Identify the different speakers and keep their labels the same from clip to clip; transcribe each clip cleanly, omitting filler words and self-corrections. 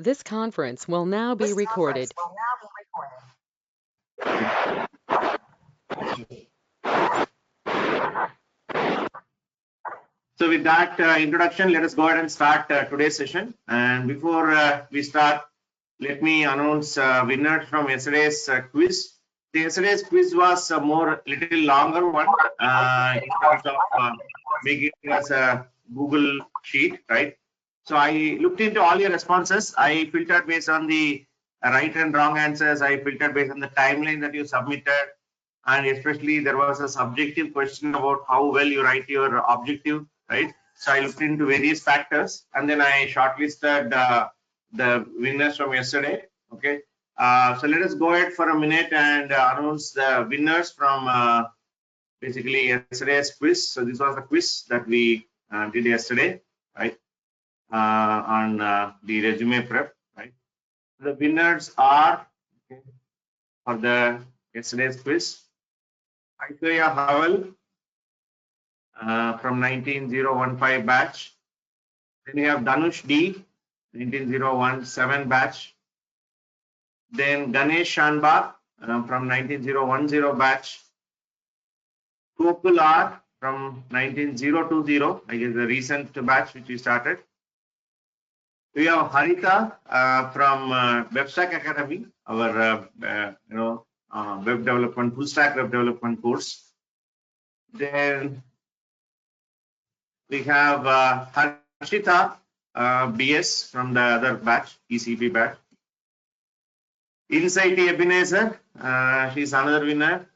Speaker 1: This conference will now be recorded.
Speaker 2: So with that introduction, let us go ahead and start today's session. And before we start, let me announce winners from yesterday's quiz. Yesterday's quiz was a little longer one in terms of making it as a Google sheet, right? So I looked into all your responses. I filtered based on the right and wrong answers. I filtered based on the timeline that you submitted. And especially there was a subjective question about how well you write your objective, right? So I looked into various factors and then I shortlisted the winners from yesterday. Okay. So let us go ahead for a minute and announce the winners from basically yesterday's quiz. So this was the quiz that we did yesterday, right? On the resume prep, right? The winners are for the yesterday's quiz. Aishwarya Havel from 19015 batch. Then we have Dhanush D, 19017 batch. Then Ganesh Shanbag from 19010 batch. Gokul R from 19020, I guess the recent batch which we started. We have Harita from WebStack Academy, our web development, full stack web development course. Then we have Harshita BS from the other batch, ECP batch. Insight Ebenezer, she's another winner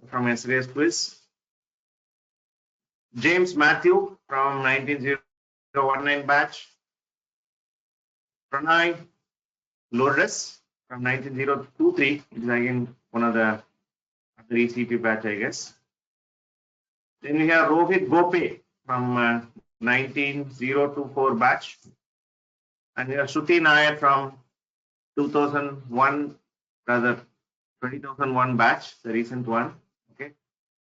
Speaker 2: from yesterday's quiz. James Matthew from 19019 batch. Pranay Lourdes from 19023, which is again one of the other ECP batch, I guess. Then we have Rohit Gope from 19024 batch. And we have Shruti Nair from 2001, rather 20001 batch, the recent one. Okay.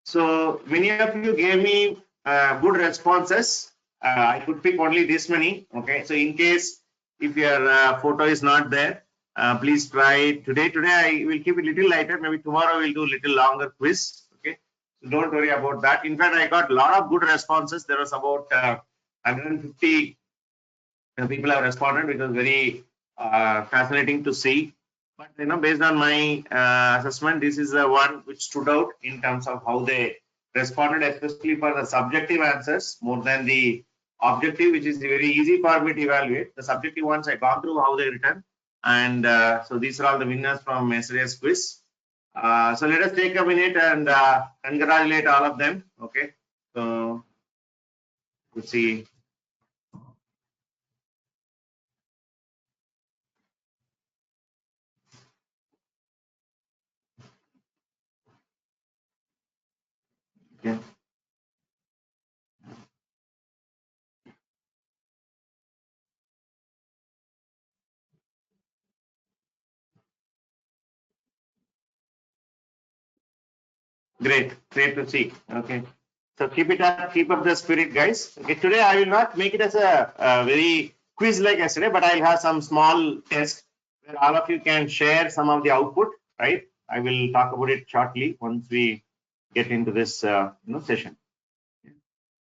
Speaker 2: So many of you gave me good responses. I could pick only this many. Okay. So in case if your photo is not there, please try today. Today I will keep it a little lighter. Maybe tomorrow we'll do a little longer quiz. Okay. So don't worry about that. In fact, I got a lot of good responses. There was about 150 people have responded, which was very fascinating to see. But based on my assessment, this is the one which stood out in terms of how they responded, especially for the subjective answers more than the objective, which is very easy for me to evaluate. The subjective ones I gone through how they written, and so these are all the winners from yesterday's quiz. So let us take a minute and congratulate all of them. Okay, so let's see. Okay. Great to see. Okay, so keep up the spirit, guys. Okay, today I will not make it as a very quiz like yesterday, but I'll have some small test where all of you can share some of the output. Right, I will talk about it shortly once we get into this session.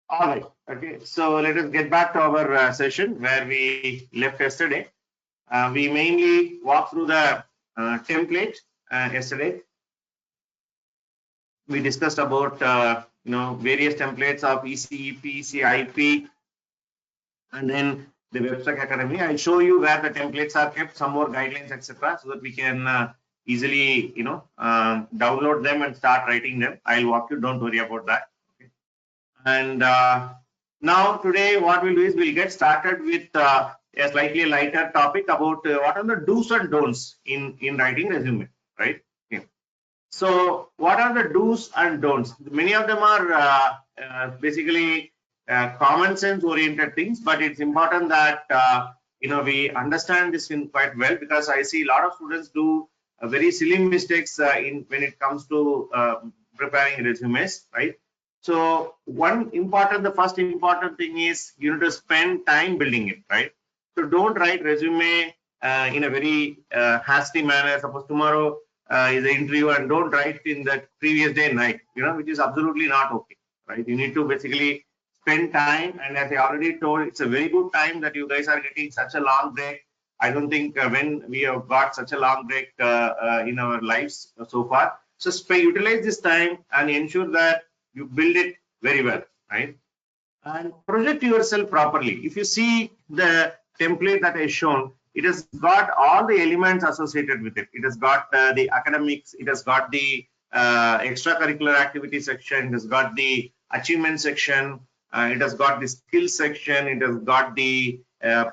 Speaker 2: All right. Okay, so let us get back to our session where we left yesterday. We mainly walked through the template yesterday. We discussed about various templates of ECEP, ECIP, and then the WebStack Academy. I'll show you where the templates are kept, some more guidelines, etc., so that we can easily download them and start writing them. I'll walk you. Don't worry about that. Okay. And now today, what we'll do is we'll get started with a slightly lighter topic about what are the do's and don'ts in writing resume, right? So what are the do's and don'ts? Many of them are basically common sense oriented things, but it's important that we understand this in quite well, because I see a lot of students do very silly mistakes when it comes to preparing resumes, right? So the first important thing is you need to spend time building it, right? So don't write resume in a very hasty manner. Suppose tomorrow is the interview, and don't write in the previous day night, which is absolutely not okay, right? You need to basically spend time, and as I already told, it's a very good time that you guys are getting such a long break. I don't think when we have got such a long break in our lives so far. So utilize this time and ensure that you build it very well, right? And project yourself properly. If you see the template that I shown, it has got all the elements associated with it. It has got the academics, it has got the extracurricular activity section, it has got the achievement section, it has got the skills section, it has got the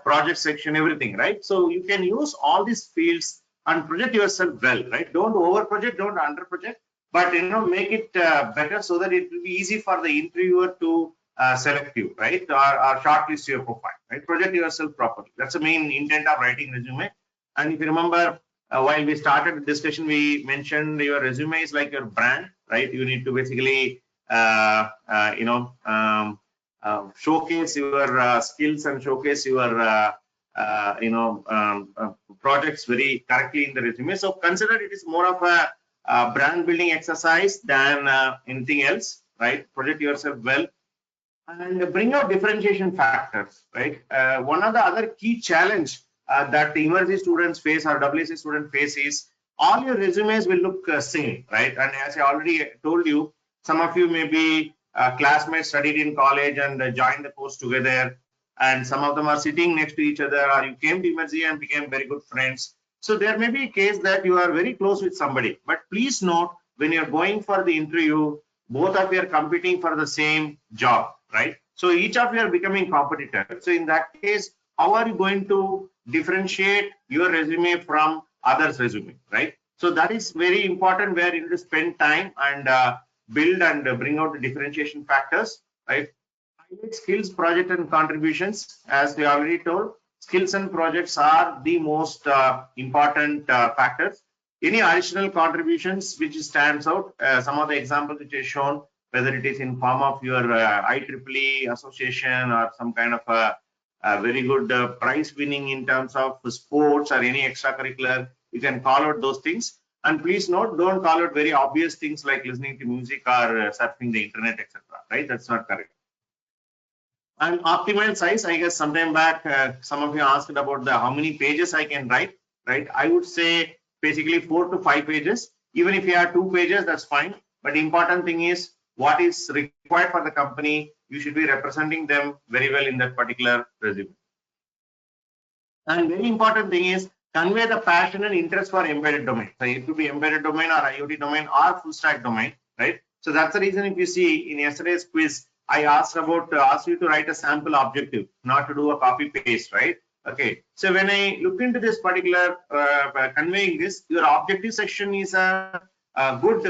Speaker 2: project section, everything, right? So you can use all these fields and project yourself well, right? Don't over project, don't under project, but make it better so that it will be easy for the interviewer to select you, right? Or shortlist your profile, right? Project yourself properly. That's the main intent of writing resume. And if you remember, while we started the discussion, we mentioned your resume is like your brand, right? You need to basically, showcase your skills and showcase your, projects very correctly in the resume. So consider it is more of a brand building exercise than anything else, right? Project yourself well and bring out differentiation factors, right? One of the other key challenge that the emergency students face or WSC students face is all your resumes will look same, right? And as I already told you, some of you may be classmates, studied in college and joined the course together, and some of them are sitting next to each other, or you came to emergency and became very good friends. So there may be a case that you are very close with somebody, but please note when you're going for the interview, both of you are competing for the same job, right? So each of you are becoming competitors. So in that case, how are you going to differentiate your resume from others' resume, right? So that is very important, where you need to spend time and build and bring out the differentiation factors, right? Highlight skills, project and contributions. As we already told, skills and projects are the most important factors. Any additional contributions which stands out, some of the examples which is shown, whether it is in form of your IEEE association or some kind of a very good prize winning in terms of sports or any extracurricular, you can call out those things. And please note, don't call out very obvious things like listening to music or surfing the internet, etc. Right? That's not correct. And optimal size, I guess sometime back, some of you asked about the how many pages I can write, right? I would say basically 4 to 5 pages. Even if you have 2 pages, that's fine. But the important thing is what is required for the company. You should be representing them very well in that particular resume. And very important thing is convey the passion and interest for embedded domain. So it could be embedded domain or IoT domain or full stack domain, right? So that's the reason if you see in yesterday's quiz, I asked you to write a sample objective, not to do a copy paste, right? Okay. So when I look into this particular conveying this, your objective section is a good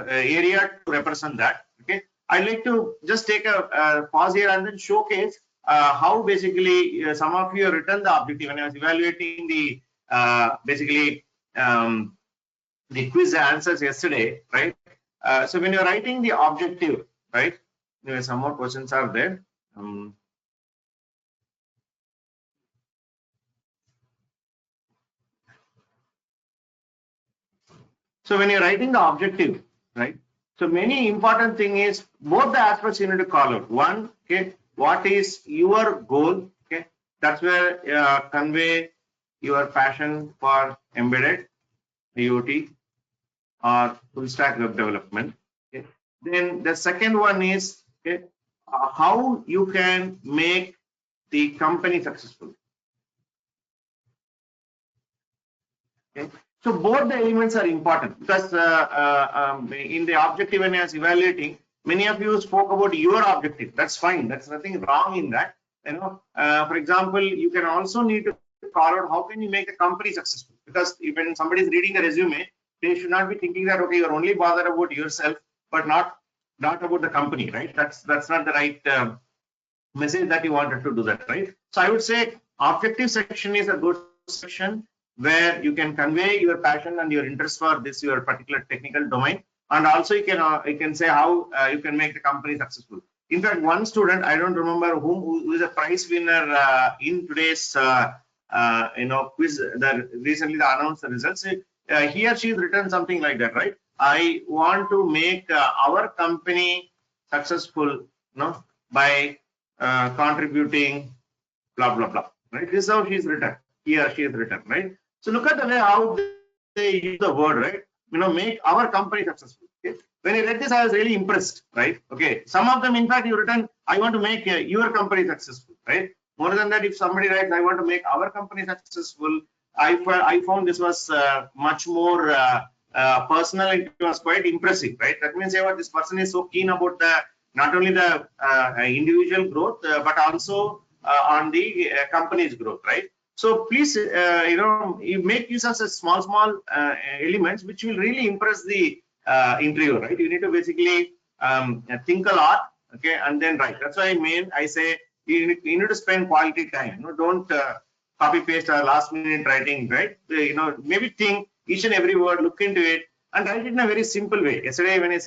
Speaker 2: area to represent that. Okay. I'd like to just take a pause here and then showcase how basically some of you have written the objective. When I was evaluating the the quiz answers yesterday, right? So when you're writing the objective, right? Some more questions are there. So when you're writing the objective, right? So many important thing is both the aspects you need to call out. One, okay, what is your goal? Okay, that's where convey your passion for embedded IoT or full stack web development. Okay. Then the second one is okay, how you can make the company successful. Okay. So both the elements are important because in the objective when I was evaluating, many of you spoke about your objective. That's fine. That's nothing wrong in that. For example, you can also need to call out how can you make a company successful, because when somebody is reading a resume, they should not be thinking that okay, you're only bothered about yourself, but not about the company, right? That's not the right message that you wanted to do that, right? So I would say objective section is a good section where you can convey your passion and your interest for this your particular technical domain, and also you can say how you can make the company successful. In fact, one student, I don't remember who is a prize winner in today's quiz, recently announced the results. He or she has written something like that, right? I want to make our company successful, by contributing blah blah blah, right? This is how she's written. He or she has written, right? So look at the way how they use the word, right? Make our company successful. Okay? When I read this, I was really impressed, right? Okay. Some of them, in fact, you written, I want to make your company successful, right? More than that, if somebody writes, I want to make our company successful, I found this was much more personal. It was quite impressive, right? That means this person is so keen about not only the individual growth, but also on the company's growth, right? So please, you make use of small elements which will really impress the interviewer, right? You need to basically think a lot, okay, and then write. That's why I say you need to spend quality time. Don't copy paste or last minute writing, right? Maybe think each and every word, look into it, and write it in a very simple way. Yesterday when I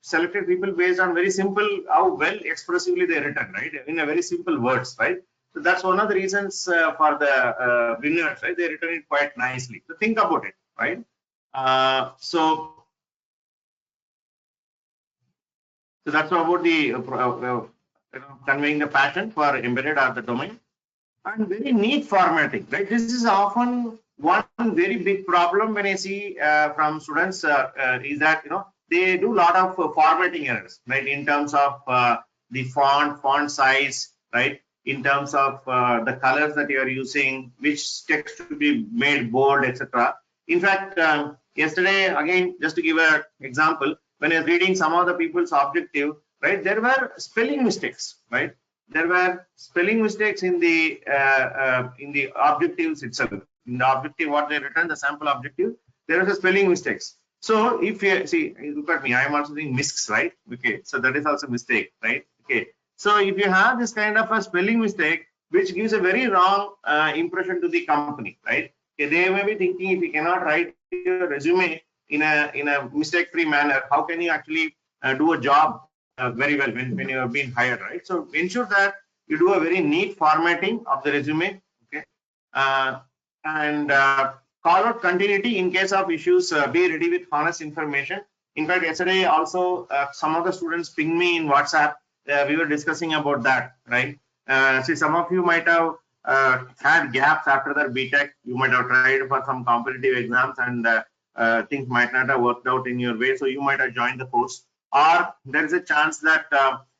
Speaker 2: selected people based on very simple, how well expressively they written, right? In a very simple words, right? So that's one of the reasons for the winners, right? They written it quite nicely. So think about it, right? So that's about the conveying the passion for embedded or the domain, and very neat formatting, right? This is often one very big problem when I see from students is that they do a lot of formatting errors, right? In terms of the font size, right? In terms of the colors that you are using, which text to be made bold, etc. In fact, yesterday, again, just to give an example, when I was reading some of the people's objective, right, there were spelling mistakes, right? There were spelling mistakes in the objectives itself. In the objective, what they written, the sample objective, there was a spelling mistakes. So if you see, look at me, I am also doing mistakes, right? Okay, so that is also mistake, right? Okay, so if you have this kind of a spelling mistake, which gives a very wrong impression to the company, right? Okay, they may be thinking, if you cannot write your resume in a mistake-free manner, how can you actually do a job very well when you have been hired, right? So ensure that you do a very neat formatting of the resume, okay, and call out continuity in case of issues. Be ready with honest information. In fact, yesterday also some of the students pinged me in WhatsApp. We were discussing about that, right? See, some of you might have had gaps after their BTech. You might have tried for some competitive exams and things might not have worked out in your way. So you might have joined the course, or there is a chance that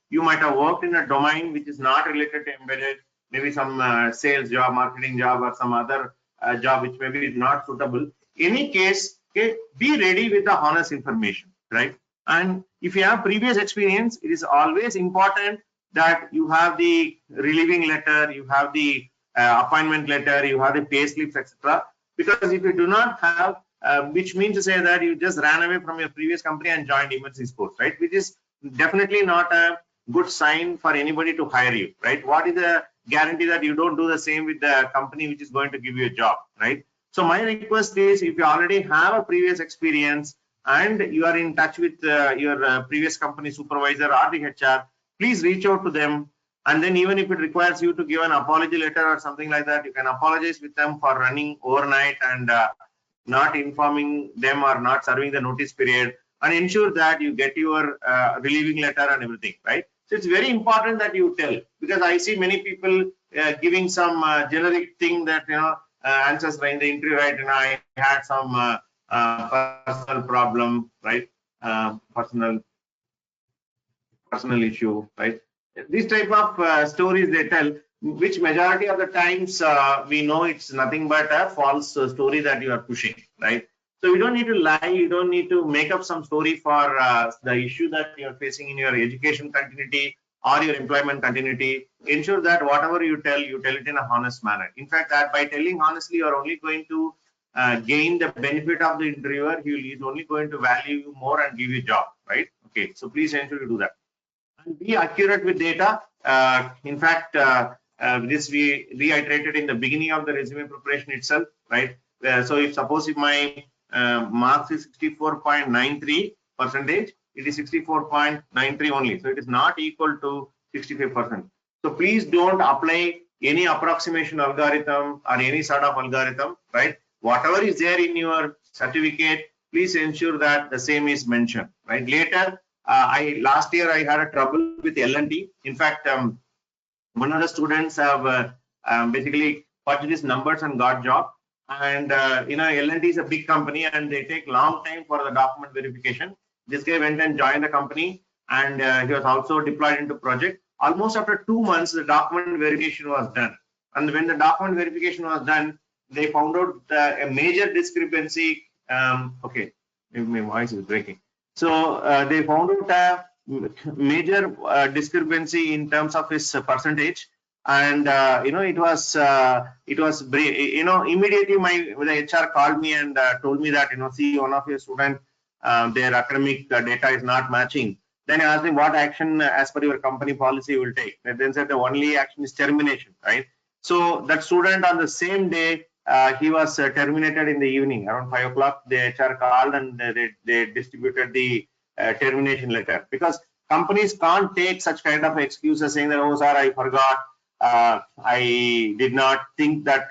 Speaker 2: you might have worked in a domain which is not related to embedded, maybe some sales job, marketing job, or some other job which maybe is not suitable. Any case, okay, be ready with the honest information, right? And if you have previous experience, it is always important that you have the relieving letter, you have the appointment letter, you have the pay slips, etc. Because if you do not have, which means to say that you just ran away from your previous company and joined emergency sports, right? Which is definitely not a good sign for anybody to hire you, right? What is the guarantee that you don't do the same with the company which is going to give you a job, right? So my request is, if you already have a previous experience and you are in touch with your previous company supervisor or the HR, please reach out to them. And then even if it requires you to give an apology letter or something like that, you can apologize with them for running overnight and not informing them or not serving the notice period, and ensure that you get your relieving letter and everything, right? So it's very important that you tell, because I see many people giving some generic thing that, answers in the interview, right? And I had some personal problem, right? Personal issue, right? These type of stories they tell, which majority of the times we know it's nothing but a false story that you are pushing, right? So you don't need to lie, you don't need to make up some story for the issue that you are facing in your education continuity or your employment continuity. Ensure that whatever you tell it in a honest manner. In fact, that by telling honestly, you are only going to gain the benefit of the interviewer. He is only going to value you more and give you a job, right? Okay, so please ensure you do that. And be accurate with data. In fact, this we reiterated in the beginning of the resume preparation itself, right? So if suppose if my marks is 64.93%, it is 64.93 only. So it is not equal to 65%. So please don't apply any approximation algorithm or any sort of algorithm, right? Whatever is there in your certificate, please ensure that the same is mentioned, right? Later, last year I had a trouble with L&T. In fact, one of the students have basically purchased these numbers and got job. And L&T is a big company and they take long time for the document verification. This guy went and joined the company, and he was also deployed into project. Almost after 2 months, the document verification was done. And when the document verification was done, they found out a major discrepancy. Okay, my voice is breaking. So they found out a major discrepancy in terms of his percentage. And it was immediately the HR called me and told me that see, one of your students, their academic data is not matching. Then I asked him what action as per your company policy will take. And then said the only action is termination, right? So that student on the same day, he was terminated in the evening around 5 o'clock. The HR called and they distributed the termination letter, because companies can't take such kind of excuses saying that, oh sir, I forgot, I did not think that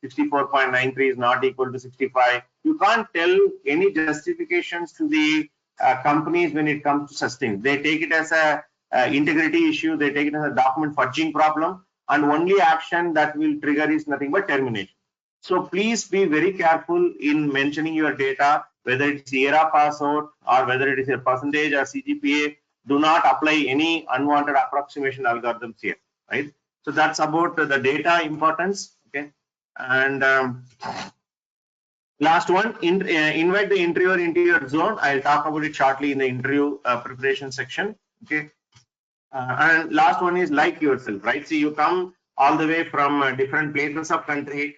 Speaker 2: 64.93 is not equal to 65. You can't tell any justifications to the companies when it comes to such things. They take it as a integrity issue. They take it as a document fudging problem, and only action that will trigger is nothing but termination. So please be very careful in mentioning your data, whether it's year of pass out or whether it is your percentage or CGPA. Do not apply any unwanted approximation algorithms here, right? So that's about the data importance. Okay, and last one, invite the interviewer into your zone. I'll talk about it shortly in the interview preparation section. Okay, and last one is like yourself, right? See, you come all the way from different places of country.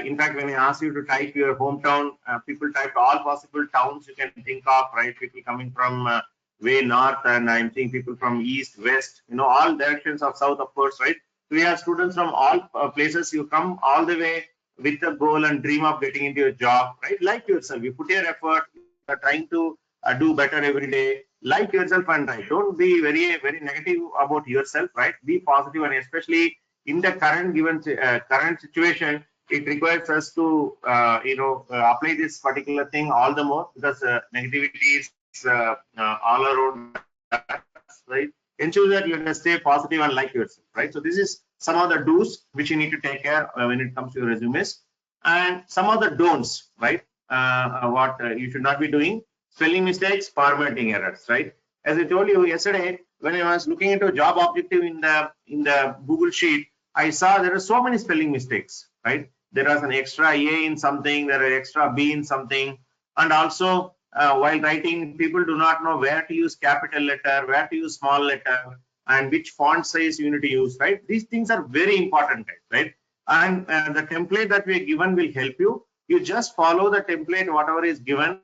Speaker 2: In fact, when I asked you to type your hometown, people typed all possible towns you can think of, right? People coming from way north, and I'm seeing people from east, west, all directions of south, of course, right? We have students from all places. You come all the way with the goal and dream of getting into your job, right? Like yourself, you put your effort, you are trying to do better every day. Like yourself and right. Don't be very, very negative about yourself, right? Be positive, and especially in the current current situation, it requires us to apply this particular thing all the more, because negativity is all around us, right? Ensure that you can stay positive and like yourself, right? So this is some of the do's which you need to take care when it comes to your resumes, and some of the don'ts, right? What you should not be doing: spelling mistakes, formatting errors, right? As I told you yesterday, when I was looking into a job objective in the Google sheet, I saw there are so many spelling mistakes, right? There is an extra A in something, there are extra B in something, and also while writing, people do not know where to use capital letter, where to use small letter, and which font size you need to use, right? These things are very important, right? And the template that we are given will help you. You just follow the template, whatever is given,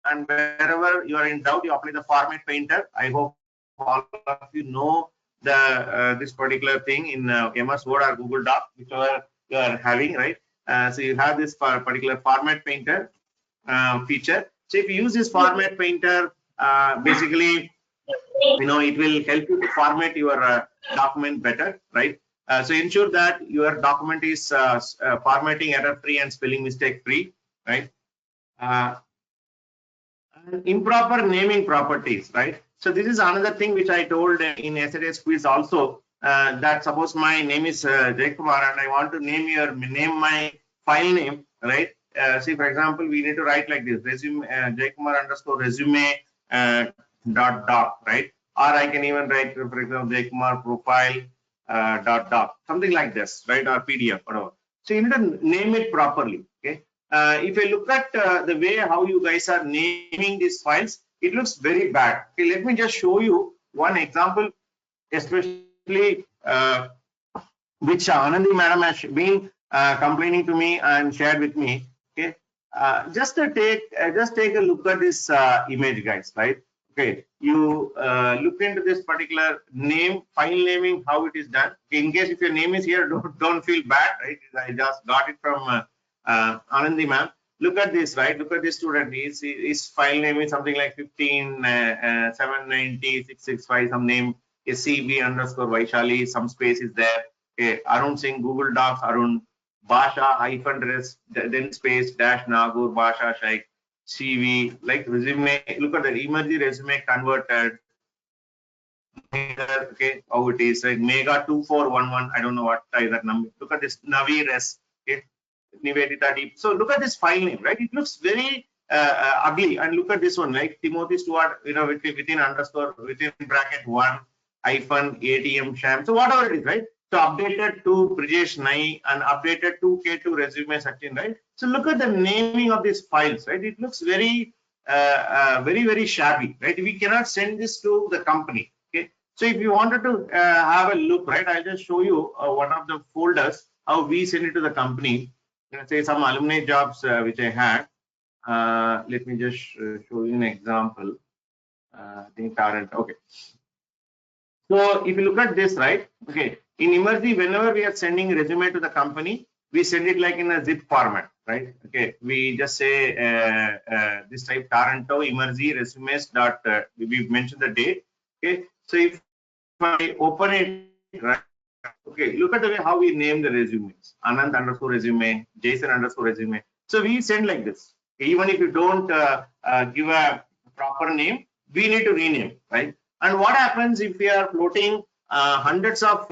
Speaker 2: and wherever you are in doubt, you apply the format painter. I hope all of you know the this particular thing in MS Word or Google Doc, whichever you are having, right? So you have this particular format painter feature. So if you use this format painter, basically, it will help you to format your document better, right? So ensure that your document is formatting error-free and spelling mistake-free, right? Improper naming properties, right? So this is another thing which I told in yesterday's quiz also, that suppose my name is Jaykumar and I want to name my file name, right? See, for example, we need to write like this: resume Jaykumar_resume .doc, right? Or I can even write, for example, Jaykumar profile .doc, something like this, right? Or PDF, whatever. So you need to name it properly. Okay. If you look at the way how you guys are naming these files, it looks very bad. Okay, let me just show you one example, especially which Anandi madam has been complaining to me and shared with me. Okay, just take a look at this image, guys. Right? Okay, you look into this particular name, file naming, how it is done. Okay, in case if your name is here, don't feel bad, right? I just got it from Anandi ma'am. Look at this, right? Look at this student. His file name is something like 15 790 665. Some name is CB_Vaishali. Some space is there. Okay, Arun Singh, Google Docs, Arun, Basha -res, then space dash Nagur, Basha Shaikh, CV, like resume. Look at the emergency resume converted. Okay, how it is like Mega 2411. I don't know what is that number. Look at this Navi res. Okay, Nivedita Deep. So look at this file name, right? It looks very ugly. And look at this one, like Timothy Stewart, within underscore, within bracket 1 hyphen ATM sham. So whatever it is, right? So updated to Brijesh Nai and updated to K2 resume Sachin, right? So look at the naming of these files, right? It looks very, very shabby, right? We cannot send this to the company. Okay. So if you wanted to have a look, right, I'll just show you one of the folders, how we send it to the company. Let's say some alumni jobs which I had. Let me just show you an example. I think current. Okay. So if you look at this, right? Okay. In Emergy, whenever we are sending resume to the company, we send it like in a zip format, right? Okay. We just say this type Taranto Emergy resumes dot. We mentioned the date. Okay. So if I open it, right? Okay, look at the way how we name the resumes. Anand underscore resume, Jason underscore resume. So we send like this. Even if you don't give a proper name, we need to rename, right? And what happens if we are floating hundreds of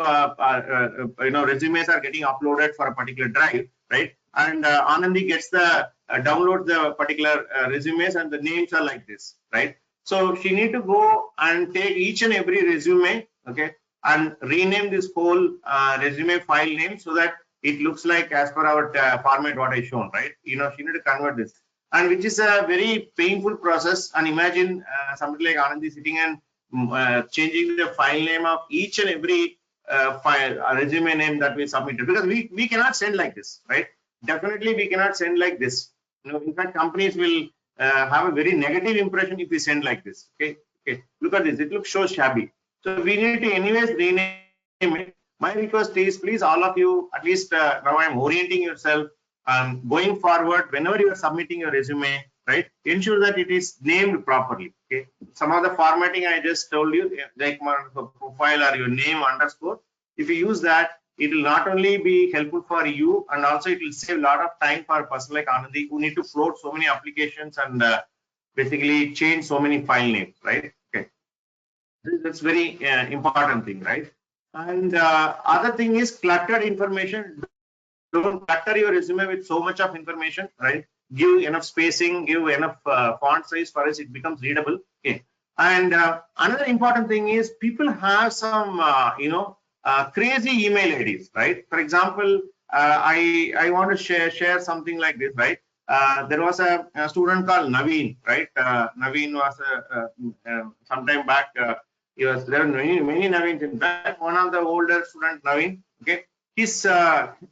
Speaker 2: resumes are getting uploaded for a particular drive, right? And Anandi gets the download the particular resumes and the names are like this, right? So she need to go and take each and every resume, okay, and rename this whole resume file name so that it looks like as per our format what I shown, right? You know, she need to convert this, and which is a very painful process. And imagine somebody like Anandi sitting and changing the file name of each and every file resume name that we submitted, because we cannot send like this, right? Definitely we cannot send like this. You know, in fact, companies will have a very negative impression if we send like this. Okay, okay. Look at this; it looks so shabby. So we need to anyways rename it. My request is, please, all of you, at least now I'm orienting yourself. Going forward, whenever you are submitting your resume, right, ensure that it is named properly. Okay. Some of the formatting I just told you, like my profile or your name underscore. If you use that, it will not only be helpful for you, and also it will save a lot of time for a person like Anandi who need to float so many applications and basically change so many file names, right? Okay. That's very important thing, right? And other thing is cluttered information. Don't clutter your resume with so much of information, right? Give enough spacing, give enough font size for us, it becomes readable. Okay. And another important thing is people have some, crazy email IDs, right? For example, I want to share something like this, right? There was a student called Naveen, right? Naveen was some time back. There were many Naveens. In fact, one of the older student, Naveen, okay, his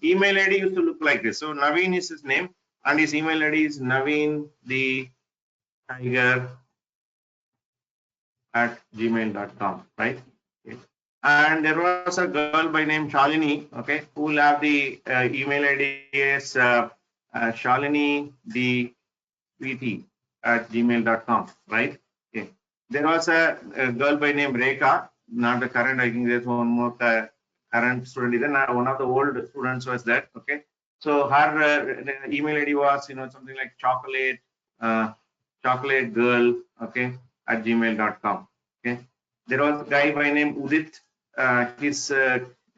Speaker 2: email ID used to look like this. So Naveen is his name, and his email ID is Naveen the Tiger at gmail.com, right? Okay. And there was a girl by name Shalini, okay, who will have the email ID is Shalini the VT at gmail.com, right? Okay. There was a girl by name Rekha, not the current. I think there's one more current student. Then one of the old students was that. Okay, so her email ID was something like chocolate girl, okay, at gmail.com. Okay, there was a guy by name Udit. His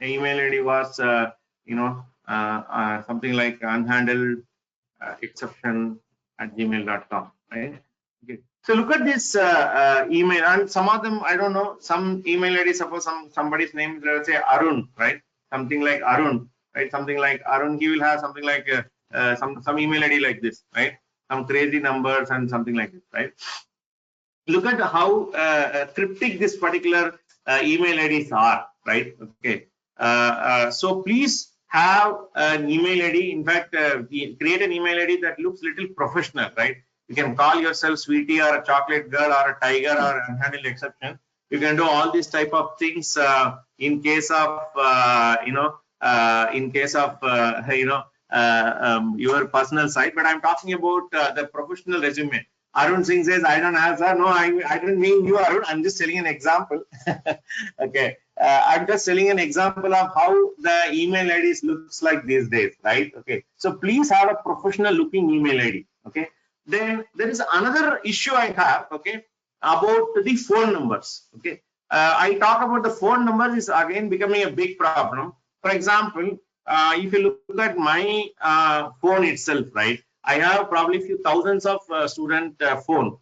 Speaker 2: email ID was something like unhandled exception at gmail.com, right? Okay. So look at this email, and some of them, I don't know, some email ID, suppose somebody's name, let's say Arun, right? Something like Arun, right? Something like Arun, he will have something like some email ID like this, right? Some crazy numbers and something like this, right? Look at how cryptic this particular email IDs are, right? Okay. So please have an email ID. In fact, create an email ID that looks little professional, right? You can call yourself Sweetie or a chocolate girl or a tiger or unhandled exception. You can do all these type of things in case of your personal site. But I'm talking about the professional resume. Arun Singh says, I don't have, sir. No, I didn't mean you, Arun. I'm just telling an example. Okay. I'm just telling an example of how the email IDs looks like these days, right? Okay, so please have a professional looking email ID. Okay, then there is another issue I have, okay, about the phone numbers. Okay, I talk about the phone numbers is again becoming a big problem. For example, if you look at my phone itself, right, I have probably few thousands of student phone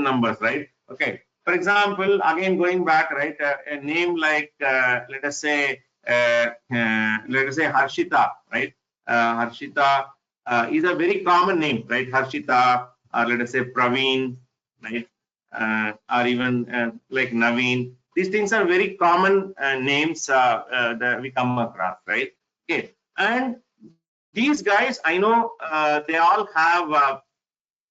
Speaker 2: numbers, right? Okay. For example, again going back, right, a name like let us say Harshita, right? Harshita is a very common name, right? Harshita, or let us say Praveen, right? Or even like Naveen. These things are very common names that we come across, right? Okay, and these guys, I know they all have,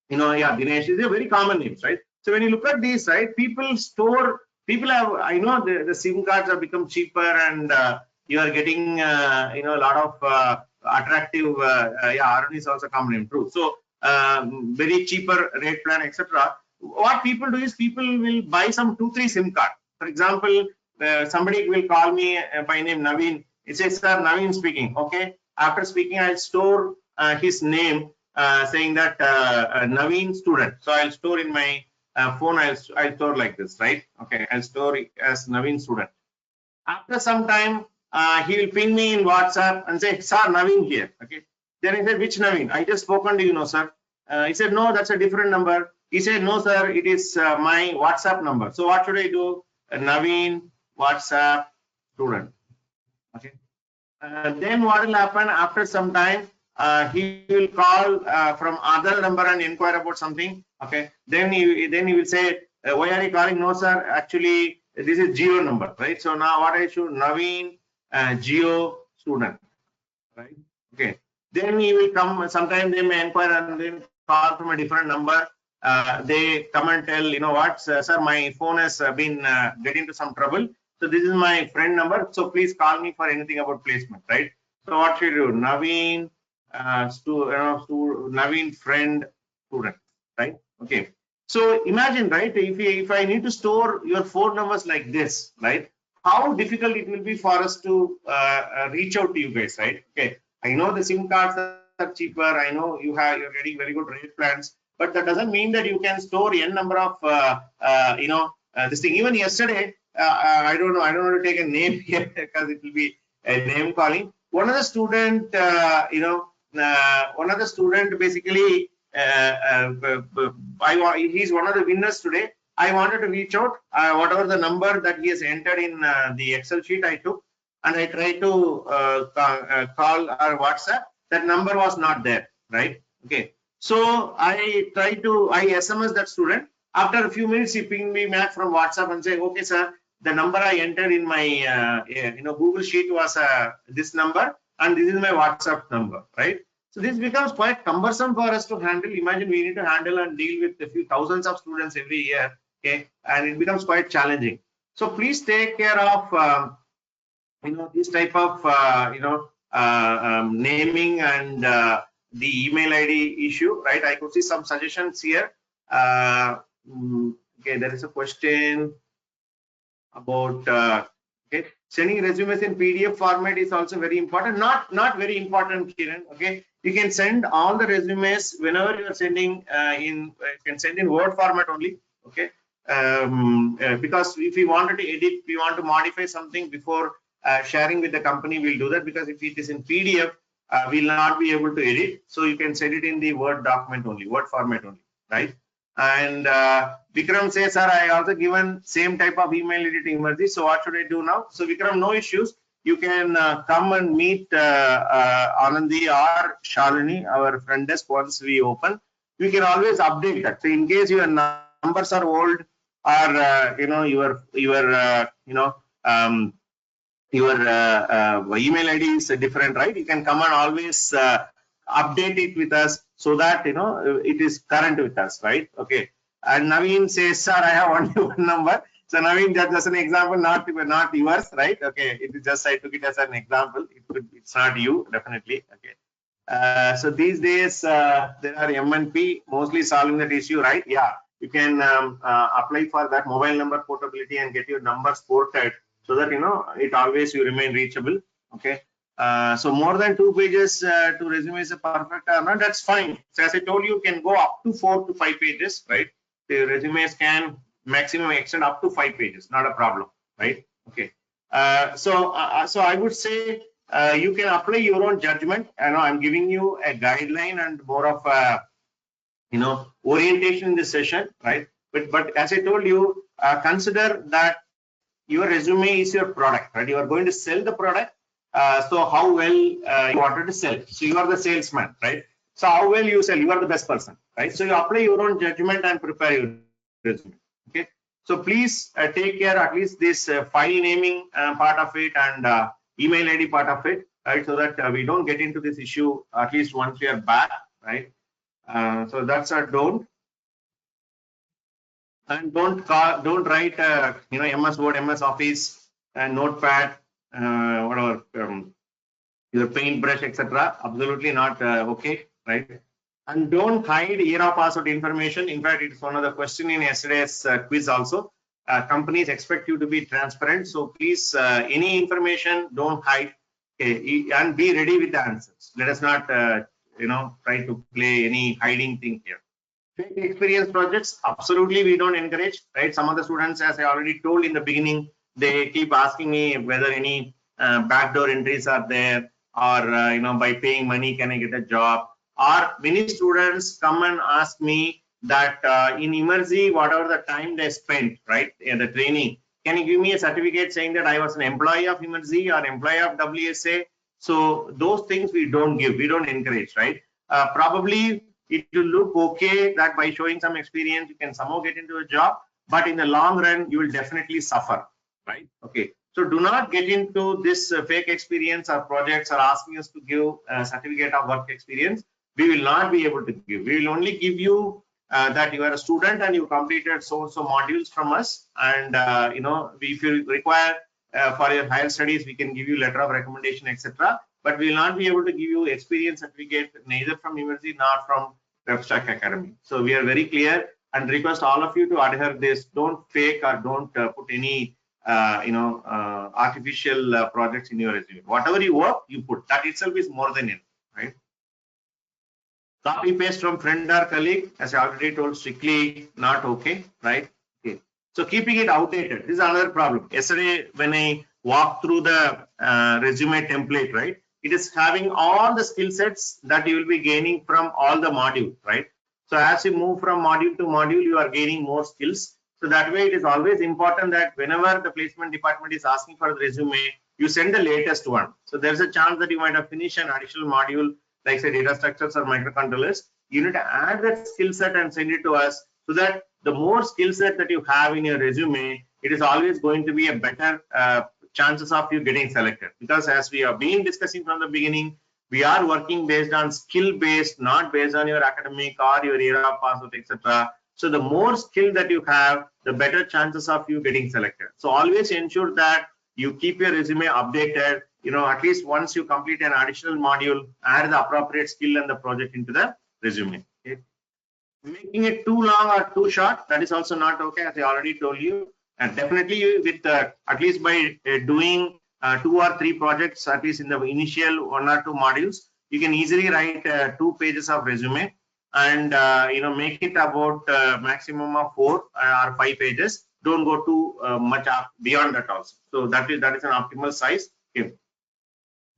Speaker 2: yeah, Dinesh is a very common names, right? So when you look at these, right, people have, I know the SIM cards have become cheaper and you are getting, a lot of attractive, yeah, RN is also common name, true. So very cheaper rate plan, etc. What people do is people will buy some 2-3 SIM card. For example, somebody will call me by name Naveen. It says, sir, Naveen speaking. Okay. After speaking, I'll store his name saying that Naveen student. So I'll store in my phone, I'll store like this, right? Okay, I'll store it as Naveen student. After some time, he will ping me in WhatsApp and say, sir, Naveen here. Okay. Then I said, which Naveen? I just spoken to you, no, sir. He said, no, that's a different number. He said, no, sir, it is my WhatsApp number. So what should I do? Naveen WhatsApp student. Okay. Then what will happen after some time? He will call from other number and inquire about something. Okay. Then he will say, why are you calling? No, sir. Actually, this is Geo number, right? So now what I should Naveen Geo student, right? Okay. Then he will come. Sometimes they may inquire and then call from a different number. They come and tell, you know what, sir, my phone has been getting into some trouble. So this is my friend number. So please call me for anything about placement, right? So what should you do? Naveen, Naveen friend student, right? Okay. So imagine, right? If I need to store your phone numbers like this, right? How difficult it will be for us to reach out to you guys, right? Okay. I know the SIM cards are cheaper. I know you're getting very good rate plans, but that doesn't mean that you can store n number of this thing. Even yesterday, I don't know. I don't want to take a name here because it will be a name calling. One of the student, one of the student basically, he's one of the winners today. I wanted to reach out, whatever the number that he has entered in the Excel sheet I took, and I tried to call our WhatsApp. That number was not there, right? Okay. So I SMS that student. After a few minutes, he pinged me back from WhatsApp and say, okay, sir, the number I entered in my Google sheet was this number, and this is my WhatsApp number, right? So this becomes quite cumbersome for us to handle. Imagine we need to handle and deal with a few thousands of students every year, okay? And it becomes quite challenging. So please take care of this type of naming and the email ID issue, right? I could see some suggestions here. Okay, there is a question about okay, sending resumes in PDF format is also very important. Not very important, Kiran. Okay, you can send all the resumes whenever you are sending you can send in Word format only. Okay, because if we wanted to edit, we want to modify something before sharing with the company, we'll do that, because if it is in PDF, we'll not be able to edit. So you can send it in the Word document only, Word format only, right? And Vikram says, sir, I also given same type of email editing emergency. So what should I do now? So Vikram, no issues. You can come and meet Anandi or Shalini, our front desk, once we open. We can always update that. So in case your numbers are old, or your email ID is different, right? You can come and always update it with us, so that it is current with us, right? Okay. And Naveen says, sir, I have only one number. So Naveen, that's just an example, not yours, right? Okay. It is just, I took it as an example. It's not you, definitely. Okay. So these days there are MNP mostly solving that issue, right? Yeah. You can apply for that mobile number portability and get your numbers ported, so that it always you remain reachable. Okay. So more than 2 pages to resume is a perfect or not, that's fine. So as I told you, can go up to 4 to 5 pages, right? The resumes can maximum extend up to 5 pages, not a problem, right? Okay. So I would say you can apply your own judgment. I know I'm giving you a guideline and more of a orientation in this session, right? But as I told you, consider that your resume is your product, right? You are going to sell the product. So how well you wanted to sell. So you are the salesman, right? So how well you sell, you are the best person, right? So you apply your own judgment and prepare your resume. Okay. So please take care at least this file naming part of it and email ID part of it, right? So that we don't get into this issue at least once we are back, right? So that's a don't. And don't write MS Word, MS Office, and Notepad, whatever your paintbrush, etc. Absolutely not okay, right? And don't hide ERA password information. In fact, it's one of the question in yesterday's quiz also. Companies expect you to be transparent, so please any information don't hide, okay, and be ready with the answers. Let us not try to play any hiding thing here. Fake experience projects, absolutely we don't encourage, right? Some of the students, as I already told in the beginning, they keep asking me whether any backdoor entries are there, or by paying money can I get a job? Or many students come and ask me that in Emergy, whatever the time they spent, right, in the training, can you give me a certificate saying that I was an employee of Emergy or employee of WSA? So those things we don't give, we don't encourage, right? Probably it will look okay that by showing some experience you can somehow get into a job, but in the long run you will definitely suffer, right? Okay. So do not get into this fake experience or projects or asking us to give a certificate of work experience. We will not be able to give. We will only give you that you are a student and you completed so modules from us, and if you require for your higher studies, we can give you letter of recommendation, etc. But we will not be able to give you experience certificate neither from university nor from Webstack Academy. So we are very clear and request all of you to adhere this. Don't fake or don't put any artificial projects in your resume. Whatever you work, you put. That itself is more than enough, right? Copy paste from friend or colleague, as I already told, strictly not okay, right? Okay. So keeping it outdated this is another problem. Yesterday, when I walked through the resume template, right, it is having all the skill sets that you will be gaining from all the modules, right? So as you move from module to module, you are gaining more skills. So that way, it is always important that whenever the placement department is asking for the resume, you send the latest one. So there's a chance that you might have finished an additional module, like say data structures or microcontrollers. You need to add that skill set and send it to us, so that the more skill set that you have in your resume, it is always going to be a better chances of you getting selected. Because as we have been discussing from the beginning, we are working based on skill based, not based on your academic or your ERA password, etc. So the more skill that you have, the better chances of you getting selected. So always ensure that you keep your resume updated. At least once you complete an additional module, add the appropriate skill and the project into the resume. Okay. Making it too long or too short, that is also not okay, as I already told you. And definitely with at least by doing 2 or 3 projects, at least in the initial 1 or 2 modules, you can easily write 2 pages of resume, and make it about maximum of 4 or 5 pages. Don't go too much up beyond that also. So that is an optimal size. Okay.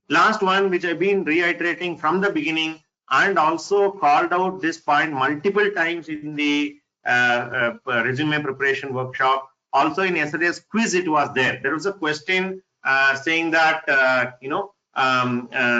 Speaker 2: Last one, which I've been reiterating from the beginning and also called out this point multiple times in the resume preparation workshop. Also in yesterday's quiz, it was there. There was a question saying that,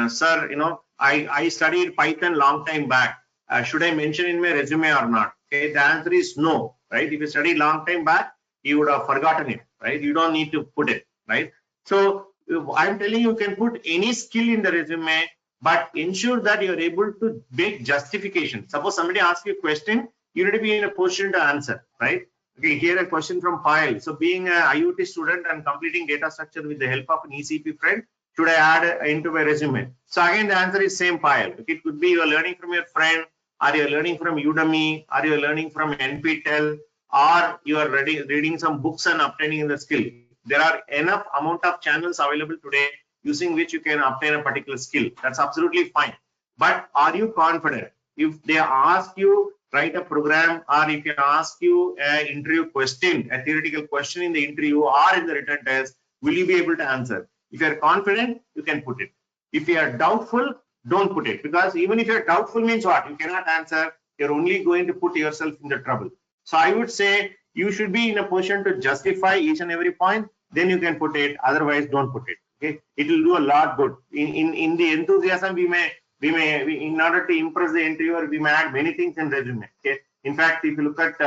Speaker 2: sir, I studied Python long time back. Should I mention in my resume or not? Okay, the answer is no, right? If you studied long time back, you would have forgotten it, right? You don't need to put it, right? So I'm telling you can put any skill in the resume, but ensure that you're able to make justification. Suppose somebody asks you a question, you need to be in a position to answer, right? Okay, here a question from Payal. So being a IoT student and completing data structure with the help of an ECP friend, should I add into my resume? So again, the answer is same, Payal. It could be you're learning from your friend, or you're learning from Udemy, or you're learning from NPTEL, or you are reading some books and obtaining the skill. There are enough amount of channels available today using which you can obtain a particular skill. That's absolutely fine. But are you confident? If they ask you write a program, or if you ask you an interview question, a theoretical question in the interview or in the written test, will you be able to answer? If you are confident, you can put it. If you are doubtful, don't put it, because even if you're doubtful means what? You cannot answer. You're only going to put yourself in the trouble. So I would say you should be in a position to justify each and every point. Then you can put it. Otherwise, don't put it. Okay, it will do a lot good. In the enthusiasm, in order to impress the interviewer, we may add many things in resume. Okay, in fact, if you look at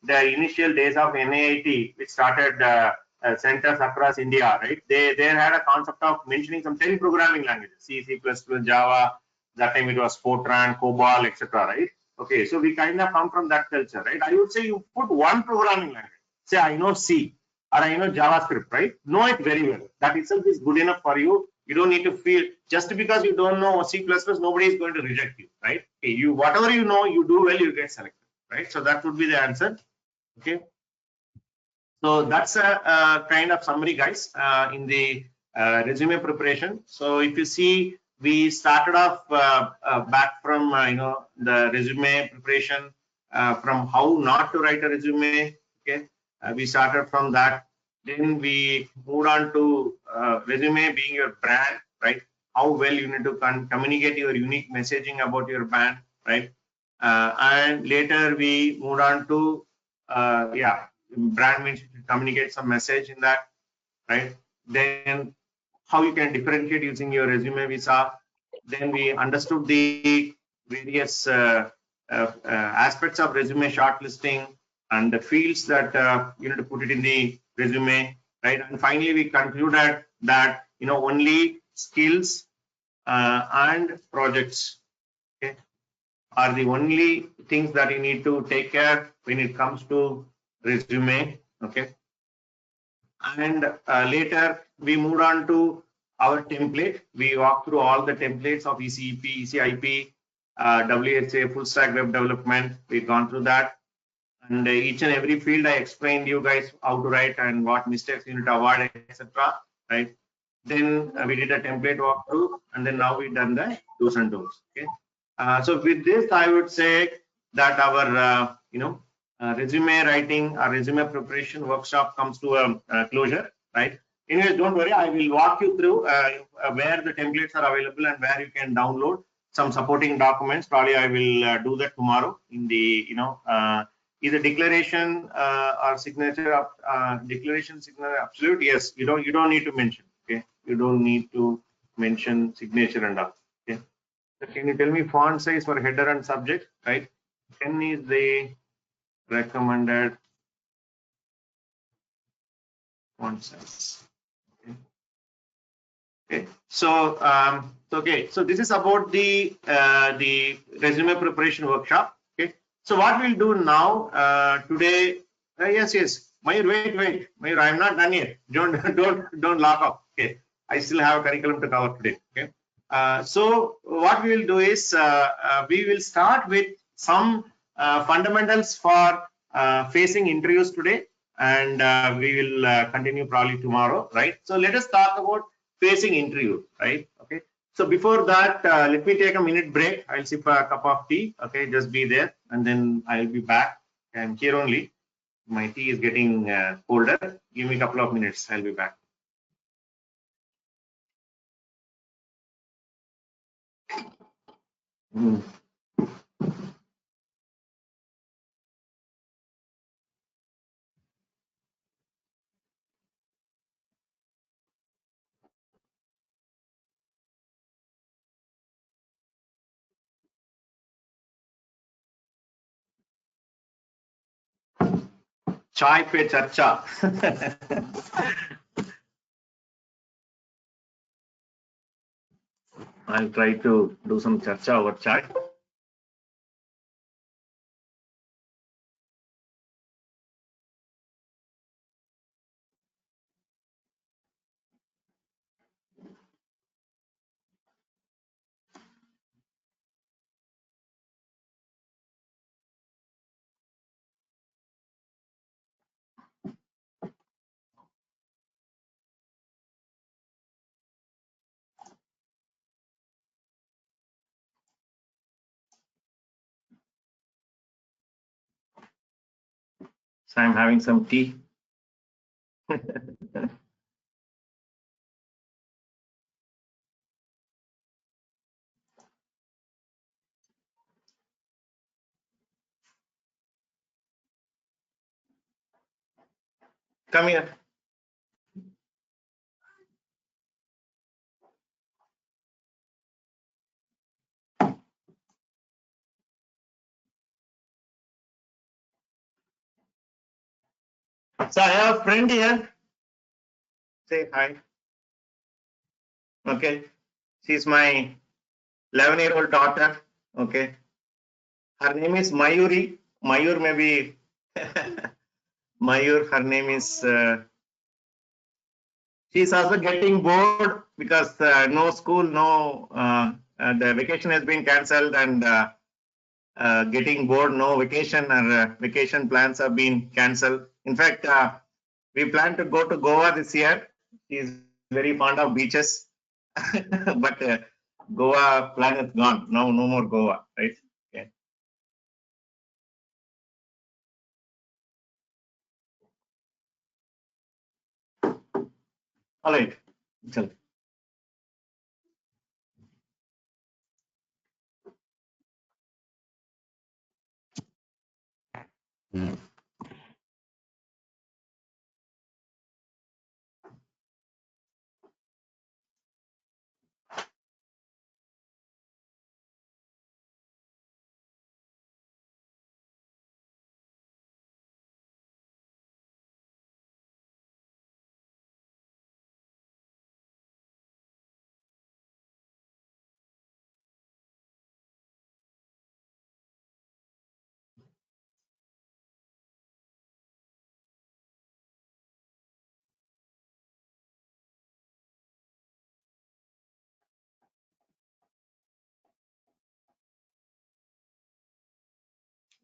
Speaker 2: the initial days of NIIT, which started centers across India, right? They had a concept of mentioning some 10 programming languages: C, C++, Java. That time it was Fortran, COBOL, etc. Right? Okay, so we kind of come from that culture, right? I would say you put one programming language. Say I know C or I know JavaScript, right? Know it very well. That itself is good enough for you. You don't need to feel just because you don't know C++, nobody is going to reject you, right? Okay, you whatever you know, you do well, you get selected, right? So that would be the answer. Okay. So that's a kind of summary, guys, in the resume preparation. So if you see, we started off back from the resume preparation, from how not to write a resume. Okay, we started from that. Then we moved on to resume being your brand, right? How well you need to communicate your unique messaging about your brand, right? And later we moved on to brand means you communicate some message in that, right? Then how you can differentiate using your resume we saw. Then we understood the various aspects of resume shortlisting and the fields that you need to put it in the resume, right? And finally we concluded that only skills and projects, okay, are the only things that you need to take care when it comes to resume. Okay, and later we moved on to our template. We walked through all the templates of ECEP, ECIP, WSA, full stack web development. We've gone through that, and each and every field I explained you guys how to write and what mistakes you need to avoid, etc. Right? Then we did a template walkthrough, and then now we've done the do's and don'ts. Okay. So with this, I would say that our resume writing or resume preparation workshop comes to a closure, right? Anyways, don't worry, I will walk you through where the templates are available and where you can download some supporting documents. Probably I will do that tomorrow in the either declaration or signature of declaration signature absolute. Yes, you don't need to mention. Okay, you don't need to mention signature and all. Okay. So can you tell me font size for header and subject, right? 10 is the recommended font size. Okay. Okay. So so this is about the resume preparation workshop. Okay. So what we'll do now today? Yes. Mayur, wait. Mayur, I'm not done yet. Don't lock up. Okay. I still have a curriculum to cover today. Okay. So what we will do is we will start with some fundamentals for facing interviews today, and we will continue probably tomorrow, right? So let us talk about facing interview, right? Okay. So before that, let me take a minute break. I'll sip a cup of tea. Okay, just be there, and then I'll be back. I'm here only. My tea is getting colder. Give me a couple of minutes. I'll be back. Mm. Chai pe charcha. I'll try to do some charcha over chai. I'm having some tea. Come here. So I have a friend here. Say hi. Okay. She's my 11-year-old daughter. Okay. Her name is Mayuri. Mayur maybe. Mayur, her name is. She's also getting bored because no school, the vacation has been cancelled and getting bored, no vacation or vacation plans have been cancelled. In fact, we plan to go to Goa this year. She's very fond of beaches, but Goa plan is gone. No more Goa, right? Okay. All right. Chal.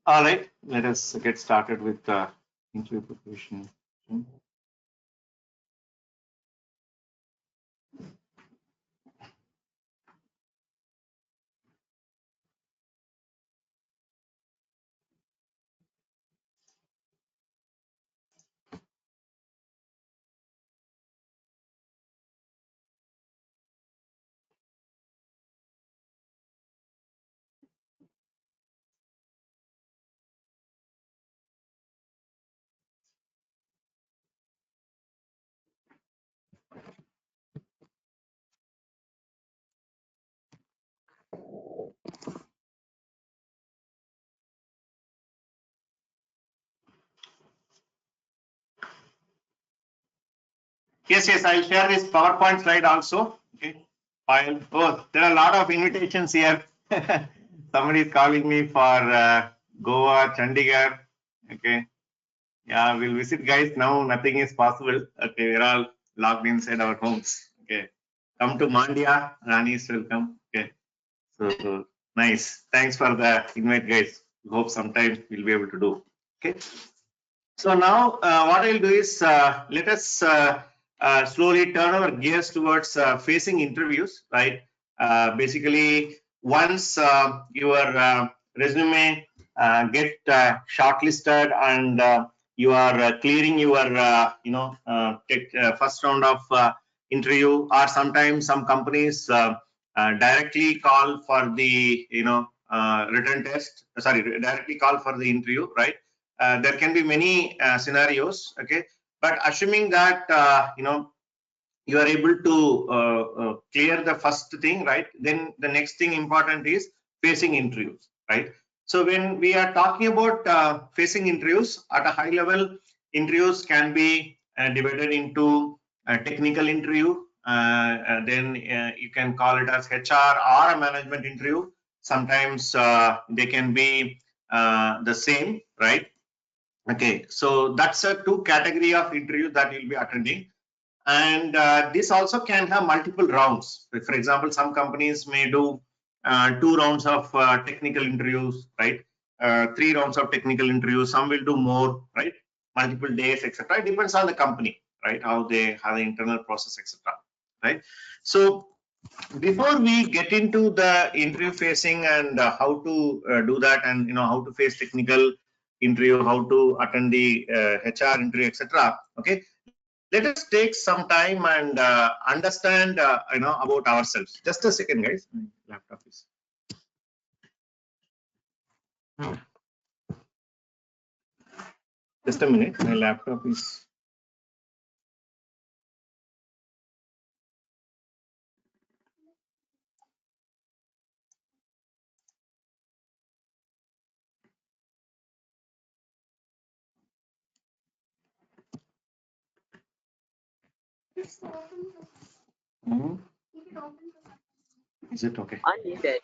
Speaker 2: All right. Let us get started with the interview preparation. Yes, I'll share this PowerPoint slide also. Okay. File. Oh, there are a lot of invitations here. Somebody is calling me for Goa, Chandigarh. Okay. Yeah, we'll visit, guys. Now nothing is possible. Okay, we're all locked inside our homes. Okay. Come to Mandya. Rani is welcome. Okay. So nice. Thanks for the invite, guys. Hope sometime we'll be able to do. Okay. So now what I'll do is let us slowly turn our gears towards facing interviews, right? Basically, once your resume get shortlisted and you are clearing your, first round of interview, or sometimes some companies directly call for the, directly call for the interview, right? There can be many scenarios, okay, but assuming that you are able to clear the first thing, right, then the next thing important is facing interviews, right? So when we are talking about facing interviews at a high level, interviews can be divided into a technical interview, then you can call it as HR or a management interview. Sometimes they can be the same, right? Okay, so that's a two category of interview that you'll be attending, and this also can have multiple rounds. For example, some companies may do 2 rounds of technical interviews, right? 3 rounds of technical interviews. Some will do more, right? Multiple days, etc. It depends on the company, right? How they have the internal process, etc. Right? So before we get into the interview facing and how to do that, and how to face technical interview, how to attend the HR interview, etc. Okay, let us take some time and understand about ourselves. Just a second, guys. My laptop is. Just a minute. My laptop is. Is it okay?
Speaker 1: Unmuted.